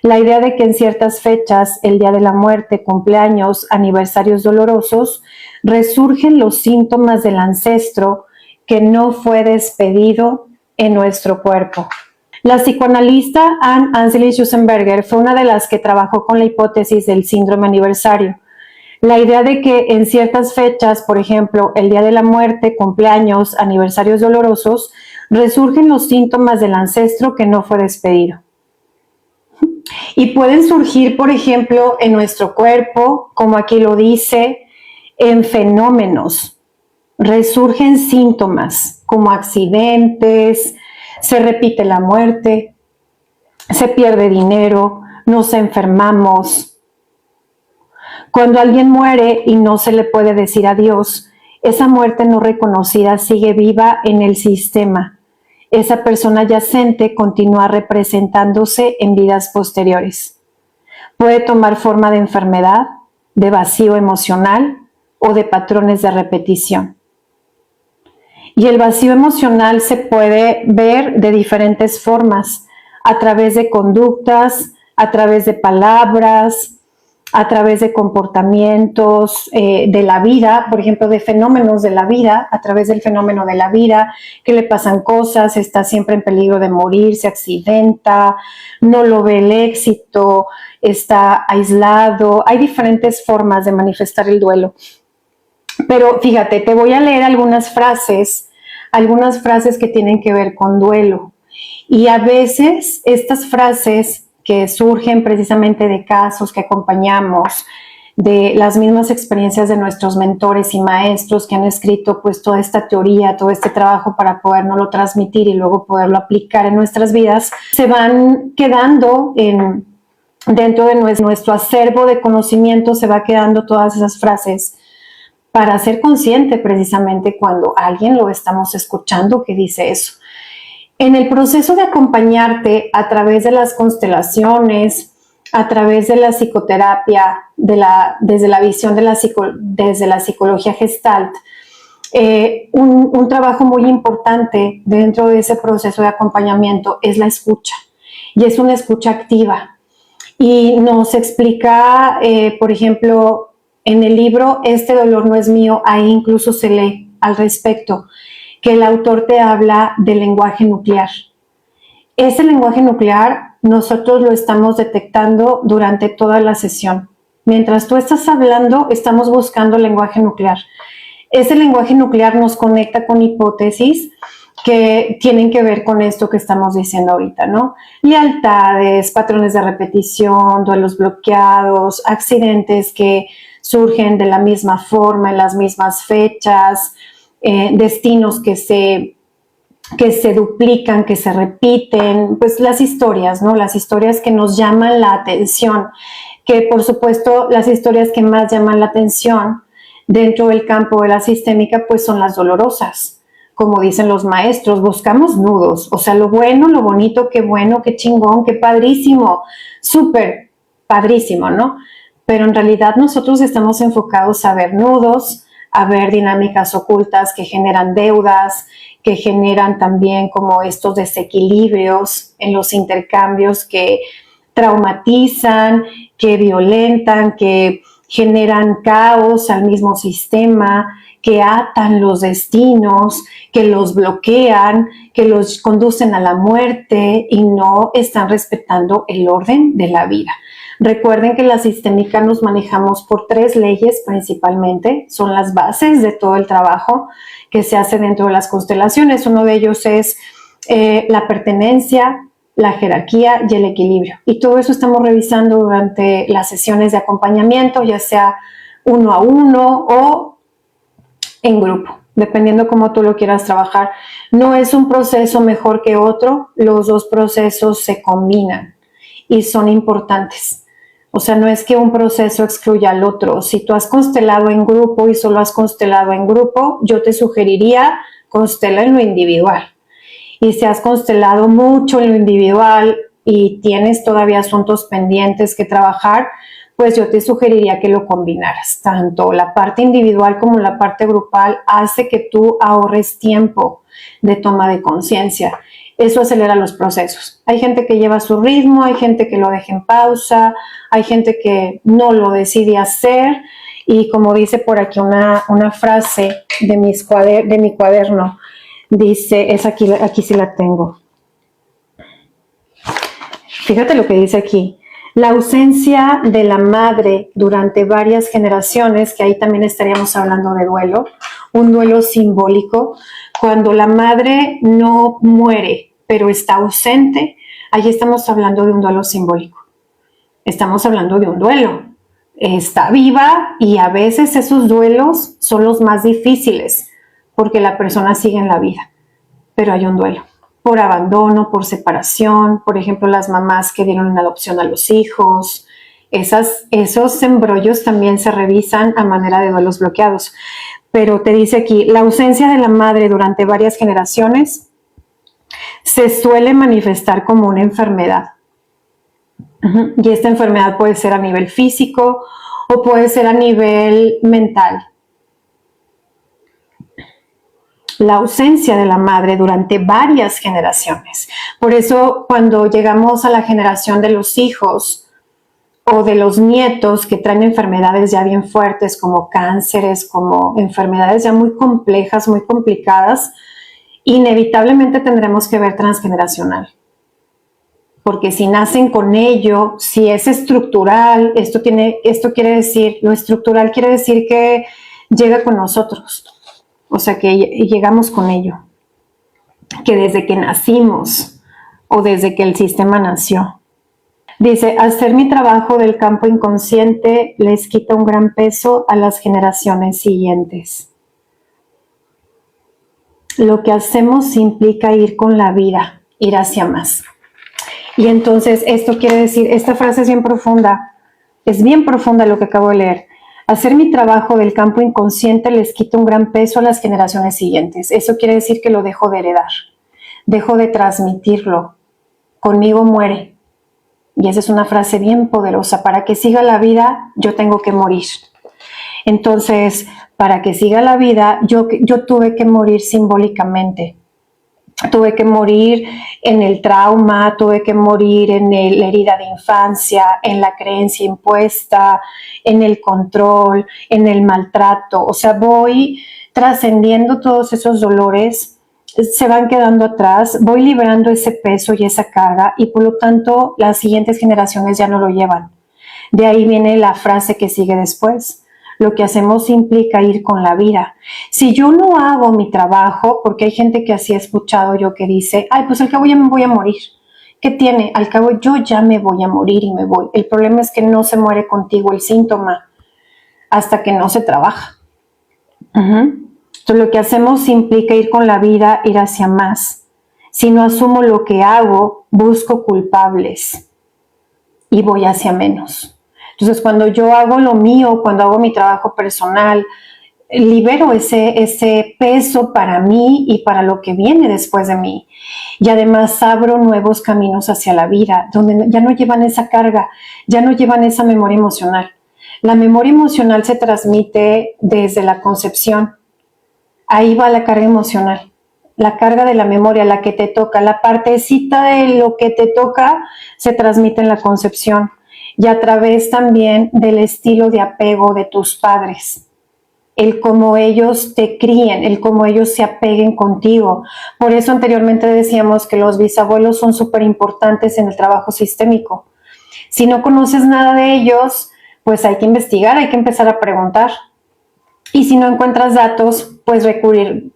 La idea de que en ciertas fechas, el día de la muerte, cumpleaños, aniversarios dolorosos, resurgen los síntomas del ancestro que no fue despedido en nuestro cuerpo. La psicoanalista Anne Schussenberger fue una de las que trabajó con la hipótesis del síndrome aniversario. La idea de que en ciertas fechas, por ejemplo, el día de la muerte, cumpleaños, aniversarios dolorosos, resurgen los síntomas del ancestro que no fue despedido. Y pueden surgir, por ejemplo, en nuestro cuerpo, como aquí lo dice, en fenómenos. Resurgen síntomas como accidentes, se repite la muerte, se pierde dinero, nos enfermamos. Cuando alguien muere y no se le puede decir adiós, esa muerte no reconocida sigue viva en el sistema. Esa persona yacente continúa representándose en vidas posteriores. Puede tomar forma de enfermedad, de vacío emocional o de patrones de repetición. Y el vacío emocional se puede ver de diferentes formas, a través de conductas, a través de palabras, a través de comportamientos de la vida, por ejemplo, de fenómenos de la vida, a través del fenómeno de la vida, que le pasan cosas, está siempre en peligro de morir, se accidenta, no lo ve el éxito, está aislado. Hay diferentes formas de manifestar el duelo. Pero fíjate, te voy a leer algunas frases que tienen que ver con duelo. Y a veces estas frases que surgen precisamente de casos que acompañamos, de las mismas experiencias de nuestros mentores y maestros que han escrito pues toda esta teoría, todo este trabajo para podernoslo transmitir y luego poderlo aplicar en nuestras vidas, se van quedando dentro de nuestro acervo de conocimiento, se va quedando todas esas frases para ser consciente precisamente cuando alguien lo estamos escuchando que dice eso. En el proceso de acompañarte a través de las constelaciones, a través de la psicoterapia, desde la visión desde la psicología Gestalt, un trabajo muy importante dentro de ese proceso de acompañamiento es la escucha, y es una escucha activa. Y nos explica, por ejemplo, en el libro Este dolor no es mío, ahí incluso se lee al respecto, que el autor te habla del lenguaje nuclear. Ese lenguaje nuclear nosotros lo estamos detectando durante toda la sesión. Mientras tú estás hablando, estamos buscando el lenguaje nuclear. Ese lenguaje nuclear nos conecta con hipótesis que tienen que ver con esto que estamos diciendo ahorita, ¿no? Lealtades, patrones de repetición, duelos bloqueados, accidentes que surgen de la misma forma, en las mismas fechas, destinos que se duplican, que se repiten, pues las historias, ¿no? Las historias que nos llaman la atención, que por supuesto las historias que más llaman la atención dentro del campo de la sistémica, pues son las dolorosas. Como dicen los maestros, buscamos nudos, o sea, lo bueno, lo bonito, qué bueno, qué chingón, qué padrísimo, súper padrísimo, ¿no? Pero en realidad nosotros estamos enfocados a ver nudos, a ver dinámicas ocultas que generan deudas, que generan también como estos desequilibrios en los intercambios que traumatizan, que violentan, que generan caos al mismo sistema, que atan los destinos, que los bloquean, que los conducen a la muerte y no están respetando el orden de la vida. Recuerden que la sistémica nos manejamos por 3 leyes principalmente, son las bases de todo el trabajo que se hace dentro de las constelaciones. Uno de ellos es la pertenencia, la jerarquía y el equilibrio. Y todo eso estamos revisando durante las sesiones de acompañamiento, ya sea 1 a 1 o en grupo, dependiendo cómo tú lo quieras trabajar. No es un proceso mejor que otro, los 2 procesos se combinan y son importantes. O sea, no es que un proceso excluya al otro. Si tú has constelado en grupo y solo has constelado en grupo, yo te sugeriría constela en lo individual. Y si has constelado mucho en lo individual y tienes todavía asuntos pendientes que trabajar, pues yo te sugeriría que lo combinaras. Tanto la parte individual como la parte grupal hace que tú ahorres tiempo de toma de conciencia. Eso acelera los procesos. Hay gente que lleva su ritmo, hay gente que lo deja en pausa, hay gente que no lo decide hacer y como dice por aquí una frase de mi cuaderno, dice, es aquí sí la tengo. Fíjate lo que dice aquí. La ausencia de la madre durante varias generaciones, que ahí también estaríamos hablando de duelo, un duelo simbólico, cuando la madre no muere, pero está ausente, ahí estamos hablando de un duelo simbólico. Estamos hablando de un duelo. Está viva y a veces esos duelos son los más difíciles porque la persona sigue en la vida, pero hay un duelo. Por abandono, por separación, por ejemplo, las mamás que dieron en adopción a los hijos, Esos embrollos también se revisan a manera de duelos bloqueados. Pero te dice aquí, la ausencia de la madre durante varias generaciones se suele manifestar como una enfermedad. Y esta enfermedad puede ser a nivel físico o puede ser a nivel mental. La ausencia de la madre durante varias generaciones. Por eso, cuando llegamos a la generación de los hijos o de los nietos que traen enfermedades ya bien fuertes, como cánceres, como enfermedades ya muy complejas, muy complicadas, inevitablemente tendremos que ver transgeneracional. Porque si nacen con ello, si es estructural, esto quiere decir, lo estructural quiere decir que llega con nosotros, o sea que llegamos con ello, que desde que nacimos o desde que el sistema nació. Dice, hacer mi trabajo del campo inconsciente les quita un gran peso a las generaciones siguientes. Lo que hacemos implica ir con la vida, ir hacia más. Y entonces esto quiere decir, esta frase es bien profunda lo que acabo de leer. Hacer mi trabajo del campo inconsciente les quita un gran peso a las generaciones siguientes. Eso quiere decir que lo dejo de heredar, dejo de transmitirlo. Conmigo muere. Y esa es una frase bien poderosa. Para que siga la vida, yo tengo que morir. Entonces, para que siga la vida, yo tuve que morir simbólicamente. Tuve que morir en el trauma, tuve que morir en la herida de infancia, en la creencia impuesta, en el control, en el maltrato. O sea, voy trascendiendo todos esos dolores, se van quedando atrás, voy liberando ese peso y esa carga y por lo tanto las siguientes generaciones ya no lo llevan. De ahí viene la frase que sigue después. Lo que hacemos implica ir con la vida. Si yo no hago mi trabajo, porque hay gente que así he escuchado yo que dice, ay, pues al cabo ya me voy a morir. ¿Qué tiene? Al cabo yo ya me voy a morir y me voy. El problema es que no se muere contigo el síntoma hasta que no se trabaja. Entonces lo que hacemos implica ir con la vida, ir hacia más. Si no asumo lo que hago, busco culpables y voy hacia menos. Entonces, cuando yo hago lo mío, cuando hago mi trabajo personal, libero ese peso para mí y para lo que viene después de mí. Y además abro nuevos caminos hacia la vida, donde ya no llevan esa carga, ya no llevan esa memoria emocional. La memoria emocional se transmite desde la concepción. Ahí va la carga emocional, la carga de la memoria, la que te toca, la partecita de lo que te toca se transmite en la concepción. Y a través también del estilo de apego de tus padres, el cómo ellos te críen, el cómo ellos se apeguen contigo. Por eso anteriormente decíamos que los bisabuelos son súper importantes en el trabajo sistémico. Si no conoces nada de ellos, pues hay que investigar, hay que empezar a preguntar. Y si no encuentras datos, pues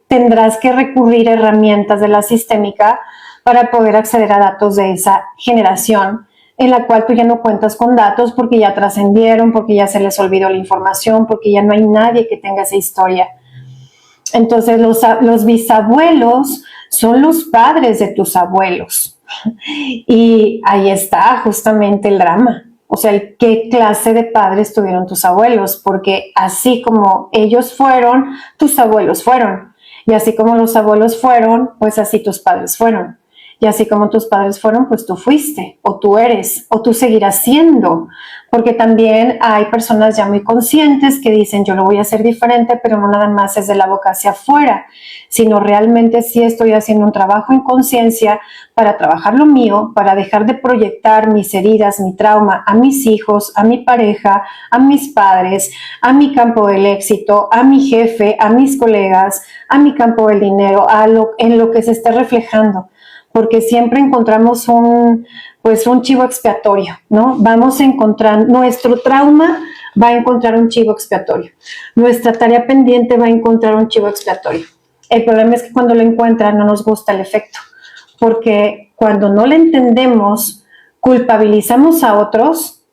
tendrás que recurrir a herramientas de la sistémica para poder acceder a datos de esa generación en la cual tú ya no cuentas con datos porque ya trascendieron, porque ya se les olvidó la información, porque ya no hay nadie que tenga esa historia. Entonces los bisabuelos son los padres de tus abuelos. Y ahí está justamente el drama. O sea, ¿qué clase de padres tuvieron tus abuelos? Porque así como ellos fueron, tus abuelos fueron. Y así como los abuelos fueron, pues así tus padres fueron. Y así como tus padres fueron, pues tú fuiste, o tú eres, o tú seguirás siendo. Porque también hay personas ya muy conscientes que dicen, yo lo voy a hacer diferente, pero no nada más es de la boca hacia afuera, sino realmente sí estoy haciendo un trabajo en conciencia para trabajar lo mío, para dejar de proyectar mis heridas, mi trauma a mis hijos, a mi pareja, a mis padres, a mi campo del éxito, a mi jefe, a mis colegas, a mi campo del dinero, en lo que se esté reflejando. Porque siempre encontramos un chivo expiatorio, ¿no? Vamos a encontrar, nuestro trauma va a encontrar un chivo expiatorio. Nuestra tarea pendiente va a encontrar un chivo expiatorio. El problema es que cuando lo encuentran no nos gusta el efecto, porque cuando no lo entendemos, culpabilizamos a otros,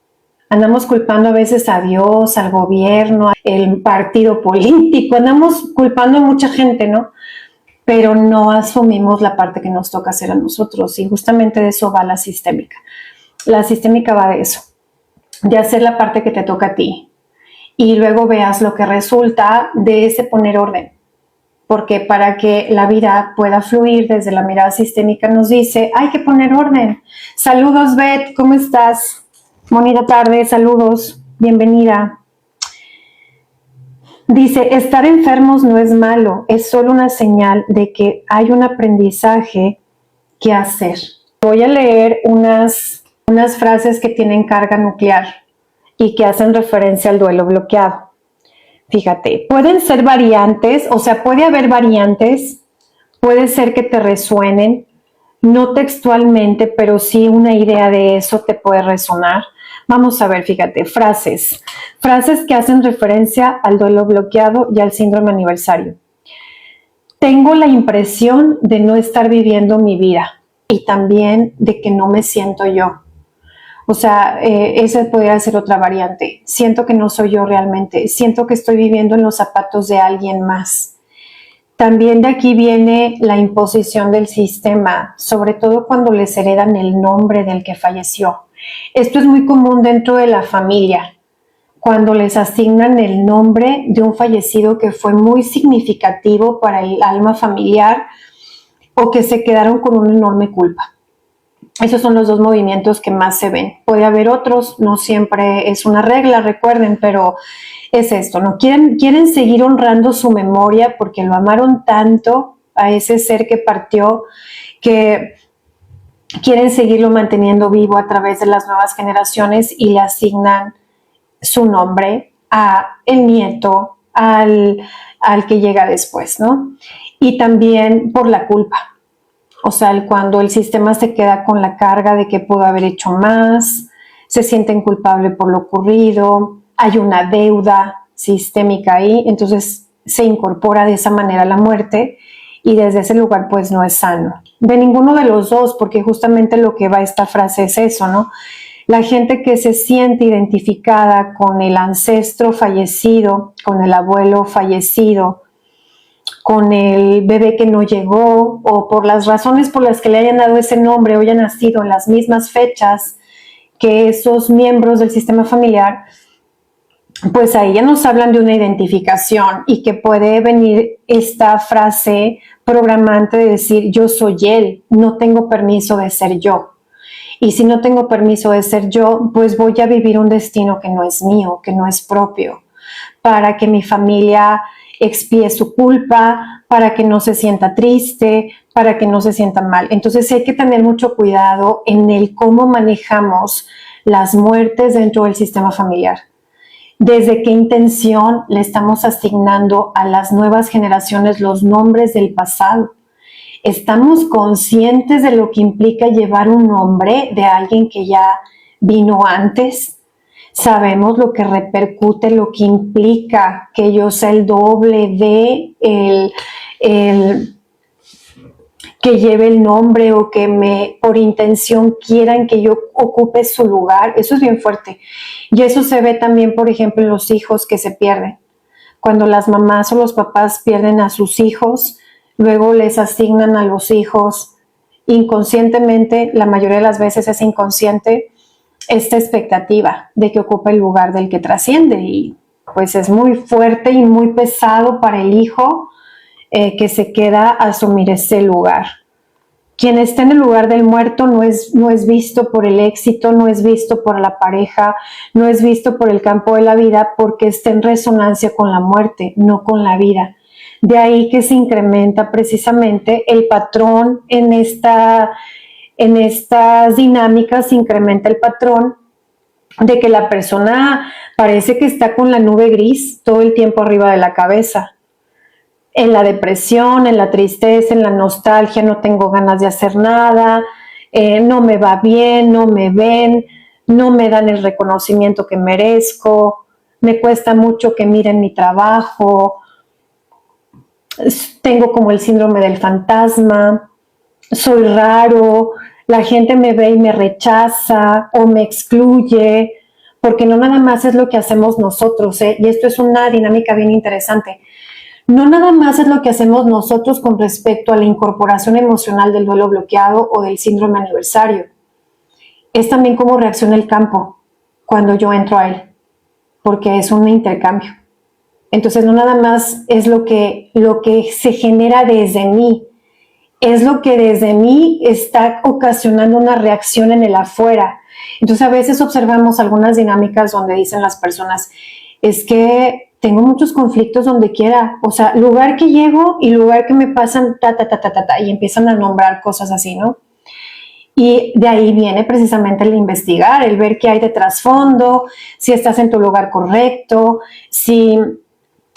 andamos culpando a veces a Dios, al gobierno, al partido político, andamos culpando a mucha gente, ¿no? Pero no asumimos la parte que nos toca hacer a nosotros y justamente de eso va la sistémica. La sistémica va de eso, de hacer la parte que te toca a ti y luego veas lo que resulta de ese poner orden. Porque para que la vida pueda fluir desde la mirada sistémica nos dice, hay que poner orden. Saludos, Beth, ¿cómo estás? Bonita tarde, saludos, bienvenida. Dice, estar enfermos no es malo, es solo una señal de que hay un aprendizaje que hacer. Voy a leer unas frases que tienen carga nuclear y que hacen referencia al duelo bloqueado. Fíjate, pueden ser variantes, o sea, puede haber variantes, puede ser que te resuenen, no textualmente, pero sí una idea de eso te puede resonar. Vamos a ver, fíjate, frases que hacen referencia al duelo bloqueado y al síndrome aniversario. Tengo la impresión de no estar viviendo mi vida y también de que no me siento yo. O sea, esa podría ser otra variante. Siento que no soy yo realmente. Siento que estoy viviendo en los zapatos de alguien más. También de aquí viene la imposición del sistema, sobre todo cuando les heredan el nombre del que falleció. Esto es muy común dentro de la familia, cuando les asignan el nombre de un fallecido que fue muy significativo para el alma familiar o que se quedaron con una enorme culpa. Esos son los dos movimientos que más se ven. Puede haber otros, no siempre es una regla, recuerden, pero es esto, ¿no? Quieren seguir honrando su memoria porque lo amaron tanto a ese ser que partió, que quieren seguirlo manteniendo vivo a través de las nuevas generaciones y le asignan su nombre a el nieto, al que llega después, ¿no? Y también por la culpa. O sea, cuando el sistema se queda con la carga de que pudo haber hecho más, se sienten culpables por lo ocurrido, hay una deuda sistémica ahí, entonces se incorpora de esa manera la muerte y desde ese lugar pues no es sano. De ninguno de los dos, porque justamente lo que va esta frase es eso, ¿no? La gente que se siente identificada con el ancestro fallecido, con el abuelo fallecido, con el bebé que no llegó o por las razones por las que le hayan dado ese nombre o haya nacido en las mismas fechas que esos miembros del sistema familiar, pues ahí ya nos hablan de una identificación y que puede venir esta frase programante de decir yo soy él, no tengo permiso de ser yo. Y si no tengo permiso de ser yo, pues voy a vivir un destino que no es mío, que no es propio, para que mi familia expíe su culpa, para que no se sienta triste, para que no se sienta mal. Entonces hay que tener mucho cuidado en el cómo manejamos las muertes dentro del sistema familiar. Desde qué intención le estamos asignando a las nuevas generaciones los nombres del pasado. ¿Estamos conscientes de lo que implica llevar un nombre de alguien que ya vino antes? Sabemos lo que repercute, lo que implica que yo sea el doble de que lleve el nombre o que por intención quieran que yo ocupe su lugar. Eso es bien fuerte. Y eso se ve también, por ejemplo, en los hijos que se pierden. Cuando las mamás o los papás pierden a sus hijos, luego les asignan a los hijos inconscientemente, la mayoría de las veces es inconsciente, esta expectativa de que ocupe el lugar del que trasciende y pues es muy fuerte y muy pesado para el hijo que se queda a asumir ese lugar. Quien está en el lugar del muerto no es visto por el éxito, no es visto por la pareja, no es visto por el campo de la vida porque está en resonancia con la muerte, no con la vida. De ahí que se incrementa precisamente el patrón en estas dinámicas, se incrementa el patrón de que la persona parece que está con la nube gris todo el tiempo arriba de la cabeza. En la depresión, en la tristeza, en la nostalgia, no tengo ganas de hacer nada, no me va bien, no me ven, no me dan el reconocimiento que merezco, me cuesta mucho que miren mi trabajo, tengo como el síndrome del fantasma, soy raro, la gente me ve y me rechaza o me excluye, porque no nada más es lo que hacemos nosotros, y esto es una dinámica bien interesante. No nada más es lo que hacemos nosotros con respecto a la incorporación emocional del duelo bloqueado o del síndrome aniversario. Es también cómo reacciona el campo cuando yo entro a él, porque es un intercambio. Entonces no nada más es lo que se genera desde mí, es lo que desde mí está ocasionando una reacción en el afuera. Entonces a veces observamos algunas dinámicas donde dicen las personas, es que tengo muchos conflictos donde quiera, o sea, lugar que llego y lugar que me pasan, y empiezan a nombrar cosas así, ¿no? Y de ahí viene precisamente el investigar, el ver qué hay de trasfondo, si estás en tu lugar correcto, si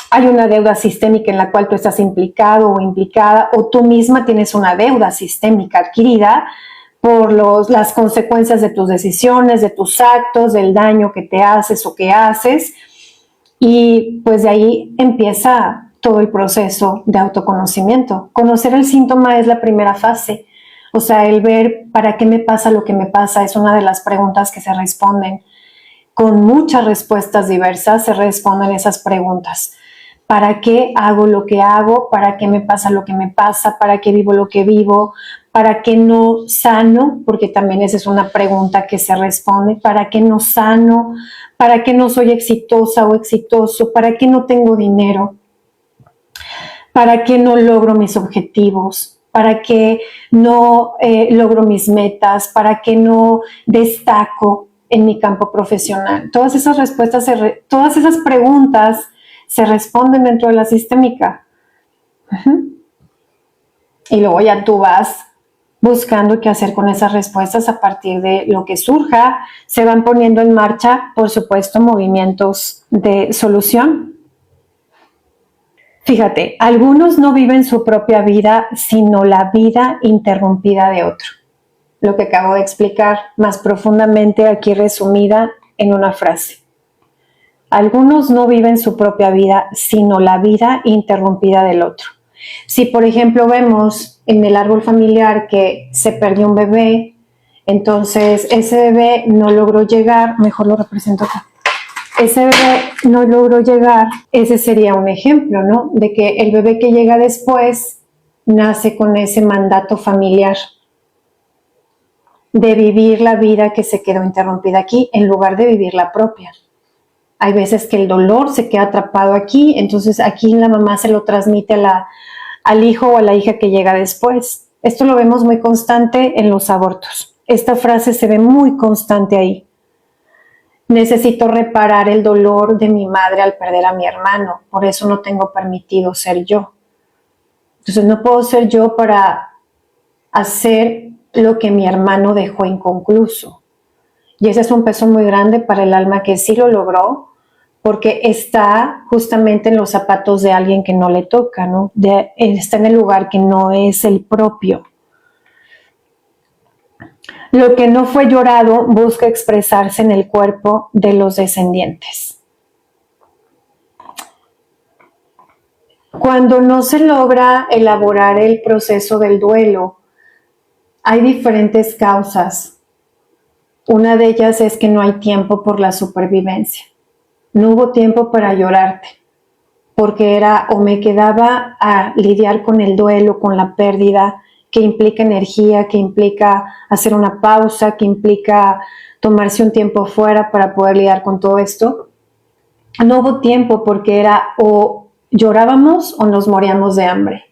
hay una deuda sistémica en la cual tú estás implicado o implicada, o tú misma tienes una deuda sistémica adquirida por las consecuencias de tus decisiones, de tus actos, del daño que te haces o que haces. Y pues de ahí empieza todo el proceso de autoconocimiento. Conocer el síntoma es la primera fase. O sea, el ver para qué me pasa lo que me pasa es una de las preguntas que se responden. Con muchas respuestas diversas se responden esas preguntas. ¿Para qué hago lo que hago? ¿Para qué me pasa lo que me pasa? ¿Para qué vivo lo que vivo? ¿Para qué no sano? Porque también esa es una pregunta que se responde. ¿Para qué no sano? ¿Para qué no soy exitosa o exitoso? ¿Para qué no tengo dinero? ¿Para qué no logro mis objetivos? ¿Para qué no logro mis metas? ¿Para qué no destaco en mi campo profesional? Todas esas respuestas, todas esas preguntas se responden dentro de la sistémica. Y luego ya tú vas buscando qué hacer con esas respuestas a partir de lo que surja. Se van poniendo en marcha, por supuesto, movimientos de solución. Fíjate, algunos no viven su propia vida, sino la vida interrumpida de otro. Lo que acabo de explicar más profundamente aquí resumida en una frase. Algunos no viven su propia vida, sino la vida interrumpida del otro. Si, por ejemplo, vemos en el árbol familiar que se perdió un bebé, entonces ese bebé no logró llegar, mejor lo represento acá. Ese bebé no logró llegar, ese sería un ejemplo, ¿no? De que el bebé que llega después nace con ese mandato familiar de vivir la vida que se quedó interrumpida aquí en lugar de vivir la propia. Hay veces que el dolor se queda atrapado aquí, entonces aquí la mamá se lo transmite al hijo o a la hija que llega después. Esto lo vemos muy constante en los abortos. Esta frase se ve muy constante ahí. Necesito reparar el dolor de mi madre al perder a mi hermano, por eso no tengo permitido ser yo. Entonces no puedo ser yo para hacer lo que mi hermano dejó inconcluso. Y ese es un peso muy grande para el alma que sí lo logró, porque está justamente en los zapatos de alguien que no le toca, ¿no? Está en el lugar que no es el propio. Lo que no fue llorado busca expresarse en el cuerpo de los descendientes. Cuando no se logra elaborar el proceso del duelo, hay diferentes causas. Una de ellas es que no hay tiempo por la supervivencia. No hubo tiempo para llorarte, porque era o me quedaba a lidiar con el duelo, con la pérdida, que implica energía, que implica hacer una pausa, que implica tomarse un tiempo fuera para poder lidiar con todo esto. No hubo tiempo porque era o llorábamos o nos moríamos de hambre.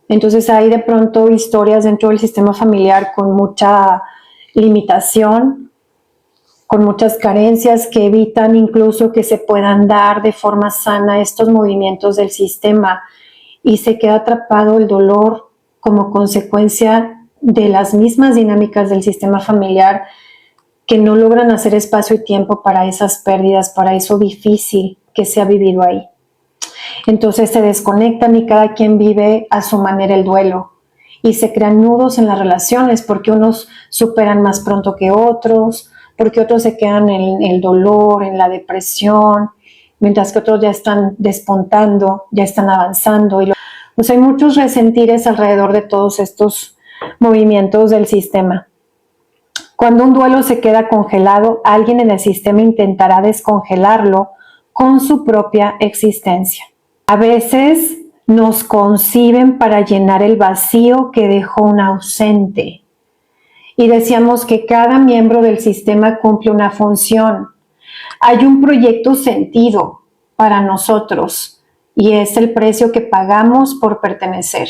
Entonces hay de pronto historias dentro del sistema familiar con mucha limitación, con muchas carencias que evitan incluso que se puedan dar de forma sana estos movimientos del sistema y se queda atrapado el dolor como consecuencia de las mismas dinámicas del sistema familiar que no logran hacer espacio y tiempo para esas pérdidas, para eso difícil que se ha vivido ahí. Entonces se desconectan y cada quien vive a su manera el duelo y se crean nudos en las relaciones porque unos superan más pronto que otros, porque otros se quedan en el dolor, en la depresión, mientras que otros ya están despuntando, ya están avanzando. Pues hay muchos resentires alrededor de todos estos movimientos del sistema. Cuando un duelo se queda congelado, alguien en el sistema intentará descongelarlo con su propia existencia. A veces nos conciben para llenar el vacío que dejó un ausente. y decíamos que cada miembro del sistema cumple una función. Hay un proyecto sentido para nosotros y es el precio que pagamos por pertenecer.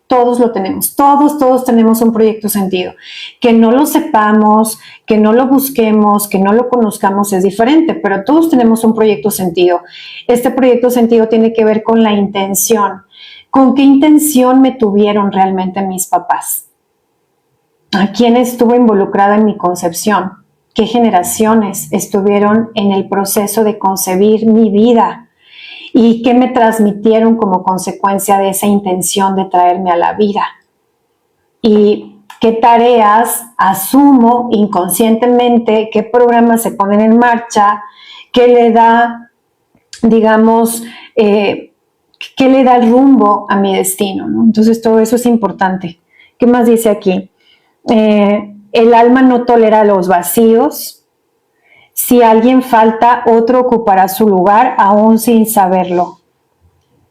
Todos lo tenemos, todos tenemos un proyecto sentido. Que no lo sepamos, que no lo busquemos, que no lo conozcamos es diferente, pero todos tenemos un proyecto sentido. Este proyecto sentido tiene que ver con la intención. ¿Con qué intención me tuvieron realmente mis papás? ¿A quién estuvo involucrada en mi concepción? ¿Qué generaciones estuvieron en el proceso de concebir mi vida? ¿Y qué me transmitieron como consecuencia de esa intención de traerme a la vida? ¿Y qué tareas asumo inconscientemente? ¿Qué programas se ponen en marcha? ¿Qué le da, digamos, qué le da el rumbo a mi destino, ¿no? Entonces todo eso es importante. ¿Qué más dice aquí? El alma no tolera los vacíos. Si alguien falta, otro ocupará su lugar aún sin saberlo.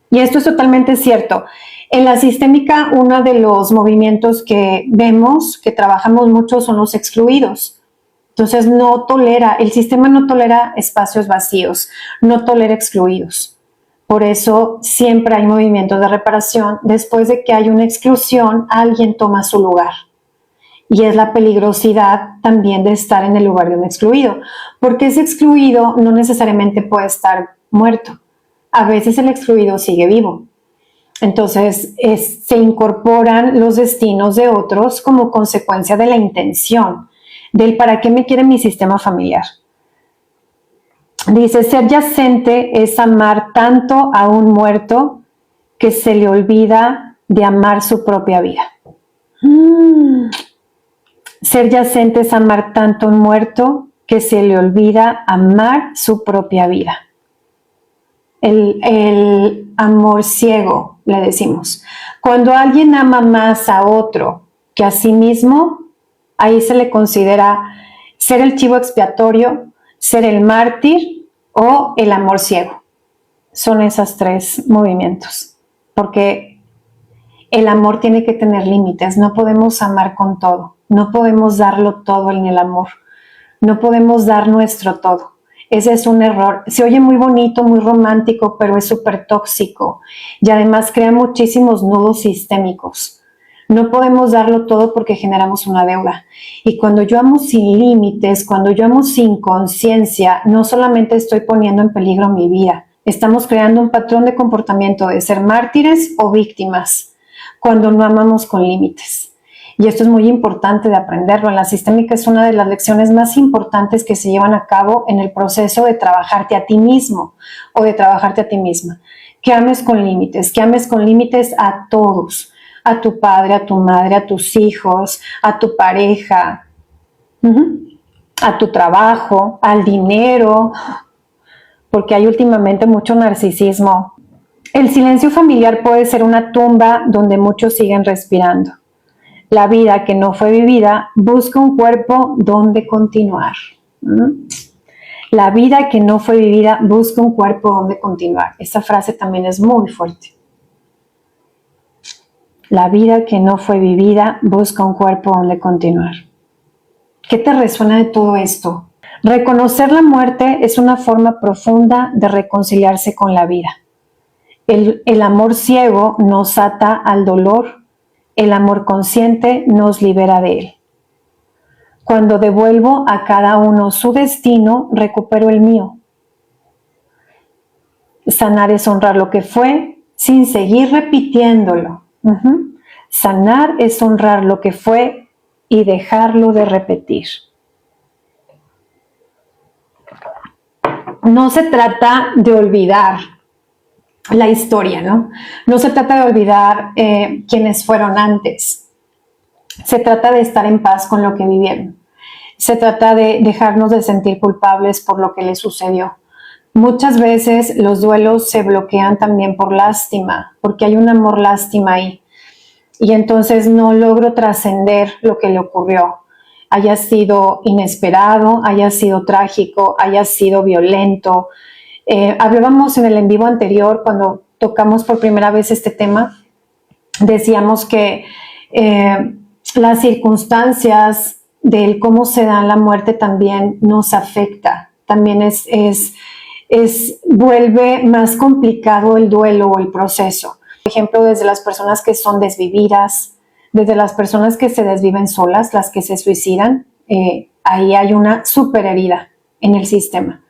Y esto es totalmente cierto. En la sistémica, uno de los movimientos que vemos, que trabajamos mucho, son los excluidos. Entonces, el sistema no tolera espacios vacíos, no tolera excluidos. Por eso siempre hay movimientos de reparación. Después de que hay una exclusión, alguien toma su lugar. Y es la peligrosidad también de estar en el lugar de un excluido, porque ese excluido no necesariamente puede estar muerto. A veces el excluido sigue vivo. Entonces se incorporan los destinos de otros como consecuencia de la intención, del para qué me quiere mi sistema familiar. Dice, ser yacente es amar tanto a un muerto que se le olvida de amar su propia vida. Ser yacente es amar tanto a un muerto que se le olvida amar su propia vida. El amor ciego, le decimos. Cuando alguien ama más a otro que a sí mismo, ahí se le considera ser el chivo expiatorio, ser el mártir o el amor ciego. Son esos tres movimientos, porque el amor tiene que tener límites, no podemos amar con todo. No podemos darlo todo en el amor. No podemos dar nuestro todo. Ese es un error. Se oye muy bonito, muy romántico, pero es súper tóxico. Y además crea muchísimos nudos sistémicos. No podemos darlo todo porque generamos una deuda. Y cuando yo amo sin límites, cuando yo amo sin conciencia, no solamente estoy poniendo en peligro mi vida, estamos creando un patrón de comportamiento de ser mártires o víctimas cuando no amamos con límites. Y esto es muy importante de aprenderlo. En la sistémica es una de las lecciones más importantes que se llevan a cabo en el proceso de trabajarte a ti mismo o de trabajarte a ti misma. Que ames con límites a todos, a tu padre, a tu madre, a tus hijos, a tu pareja, a tu trabajo, al dinero, porque hay últimamente mucho narcisismo. El silencio familiar puede ser una tumba donde muchos siguen respirando. La vida que no fue vivida busca un cuerpo donde continuar. La vida que no fue vivida busca un cuerpo donde continuar. Esta frase también es muy fuerte. La vida que no fue vivida busca un cuerpo donde continuar. ¿Qué te resuena de todo esto? Reconocer la muerte es una forma profunda de reconciliarse con la vida. El amor ciego nos ata al dolor. El amor consciente nos libera de él. Cuando devuelvo a cada uno su destino, recupero el mío. Sanar es honrar lo que fue sin seguir repitiéndolo. Sanar es honrar lo que fue y dejarlo de repetir. No se trata de olvidar la historia, ¿no? No se trata de olvidar quienes fueron antes. Se trata de estar en paz con lo que vivieron. Se trata de dejarnos de sentir culpables por lo que les sucedió. Muchas veces los duelos se bloquean también por lástima, porque hay un amor lástima ahí. Y entonces no logro trascender lo que le ocurrió. Haya sido inesperado, haya sido trágico, haya sido violento. Hablábamos en el en vivo anterior, cuando tocamos por primera vez este tema, decíamos que las circunstancias del cómo se da la muerte también nos afecta. También vuelve más complicado el duelo o el proceso. Por ejemplo, desde las personas que son desvividas, desde las personas que se desviven solas, las que se suicidan, ahí hay una súper herida en el sistema.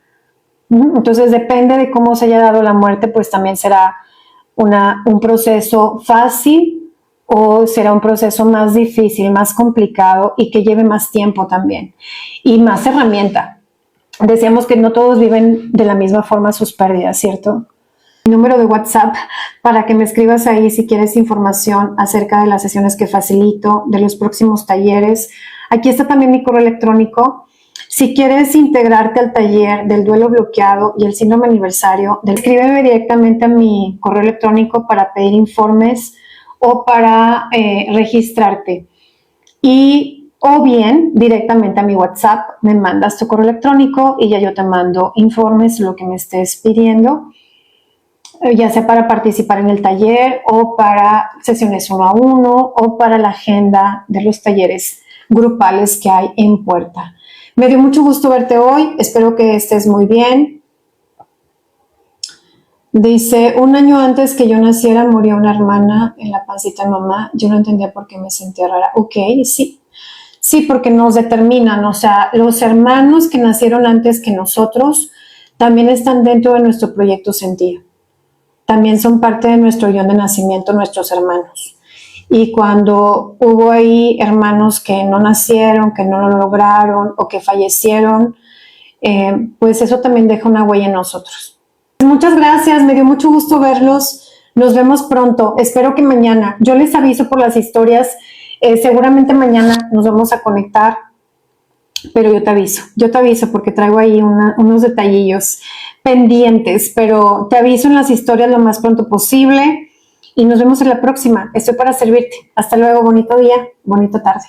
Entonces, depende de cómo se haya dado la muerte, pues también será un proceso fácil o será un proceso más difícil, más complicado y que lleve más tiempo también y más herramienta. Decíamos que no todos viven de la misma forma sus pérdidas, ¿cierto? Mi número de WhatsApp para que me escribas ahí si quieres información acerca de las sesiones que facilito, de los próximos talleres. Aquí está también mi correo electrónico. Si quieres integrarte al taller del duelo bloqueado y el síndrome aniversario, escríbeme directamente a mi correo electrónico para pedir informes o para registrarte. O bien directamente a mi WhatsApp me mandas tu correo electrónico y ya yo te mando informes, lo que me estés pidiendo, ya sea para participar en el taller o para sesiones 1 a 1 o para la agenda de los talleres grupales que hay en puerta. Me dio mucho gusto verte hoy, espero que estés muy bien. Dice, 1 año antes que yo naciera murió una hermana en la pancita de mamá, yo no entendía por qué me sentía rara. Ok, sí, porque nos determinan, o sea, los hermanos que nacieron antes que nosotros también están dentro de nuestro proyecto sentido. También son parte de nuestro guión de nacimiento, nuestros hermanos. Y cuando hubo ahí hermanos que no nacieron, que no lo lograron o que fallecieron, pues eso también deja una huella en nosotros. Muchas gracias, me dio mucho gusto verlos. Nos vemos pronto, espero que mañana. Yo les aviso por las historias, seguramente mañana nos vamos a conectar, pero yo te aviso porque traigo ahí unos detallillos pendientes, pero te aviso en las historias lo más pronto posible y nos vemos en la próxima. Estoy para servirte. Hasta luego, bonito día, bonita tarde.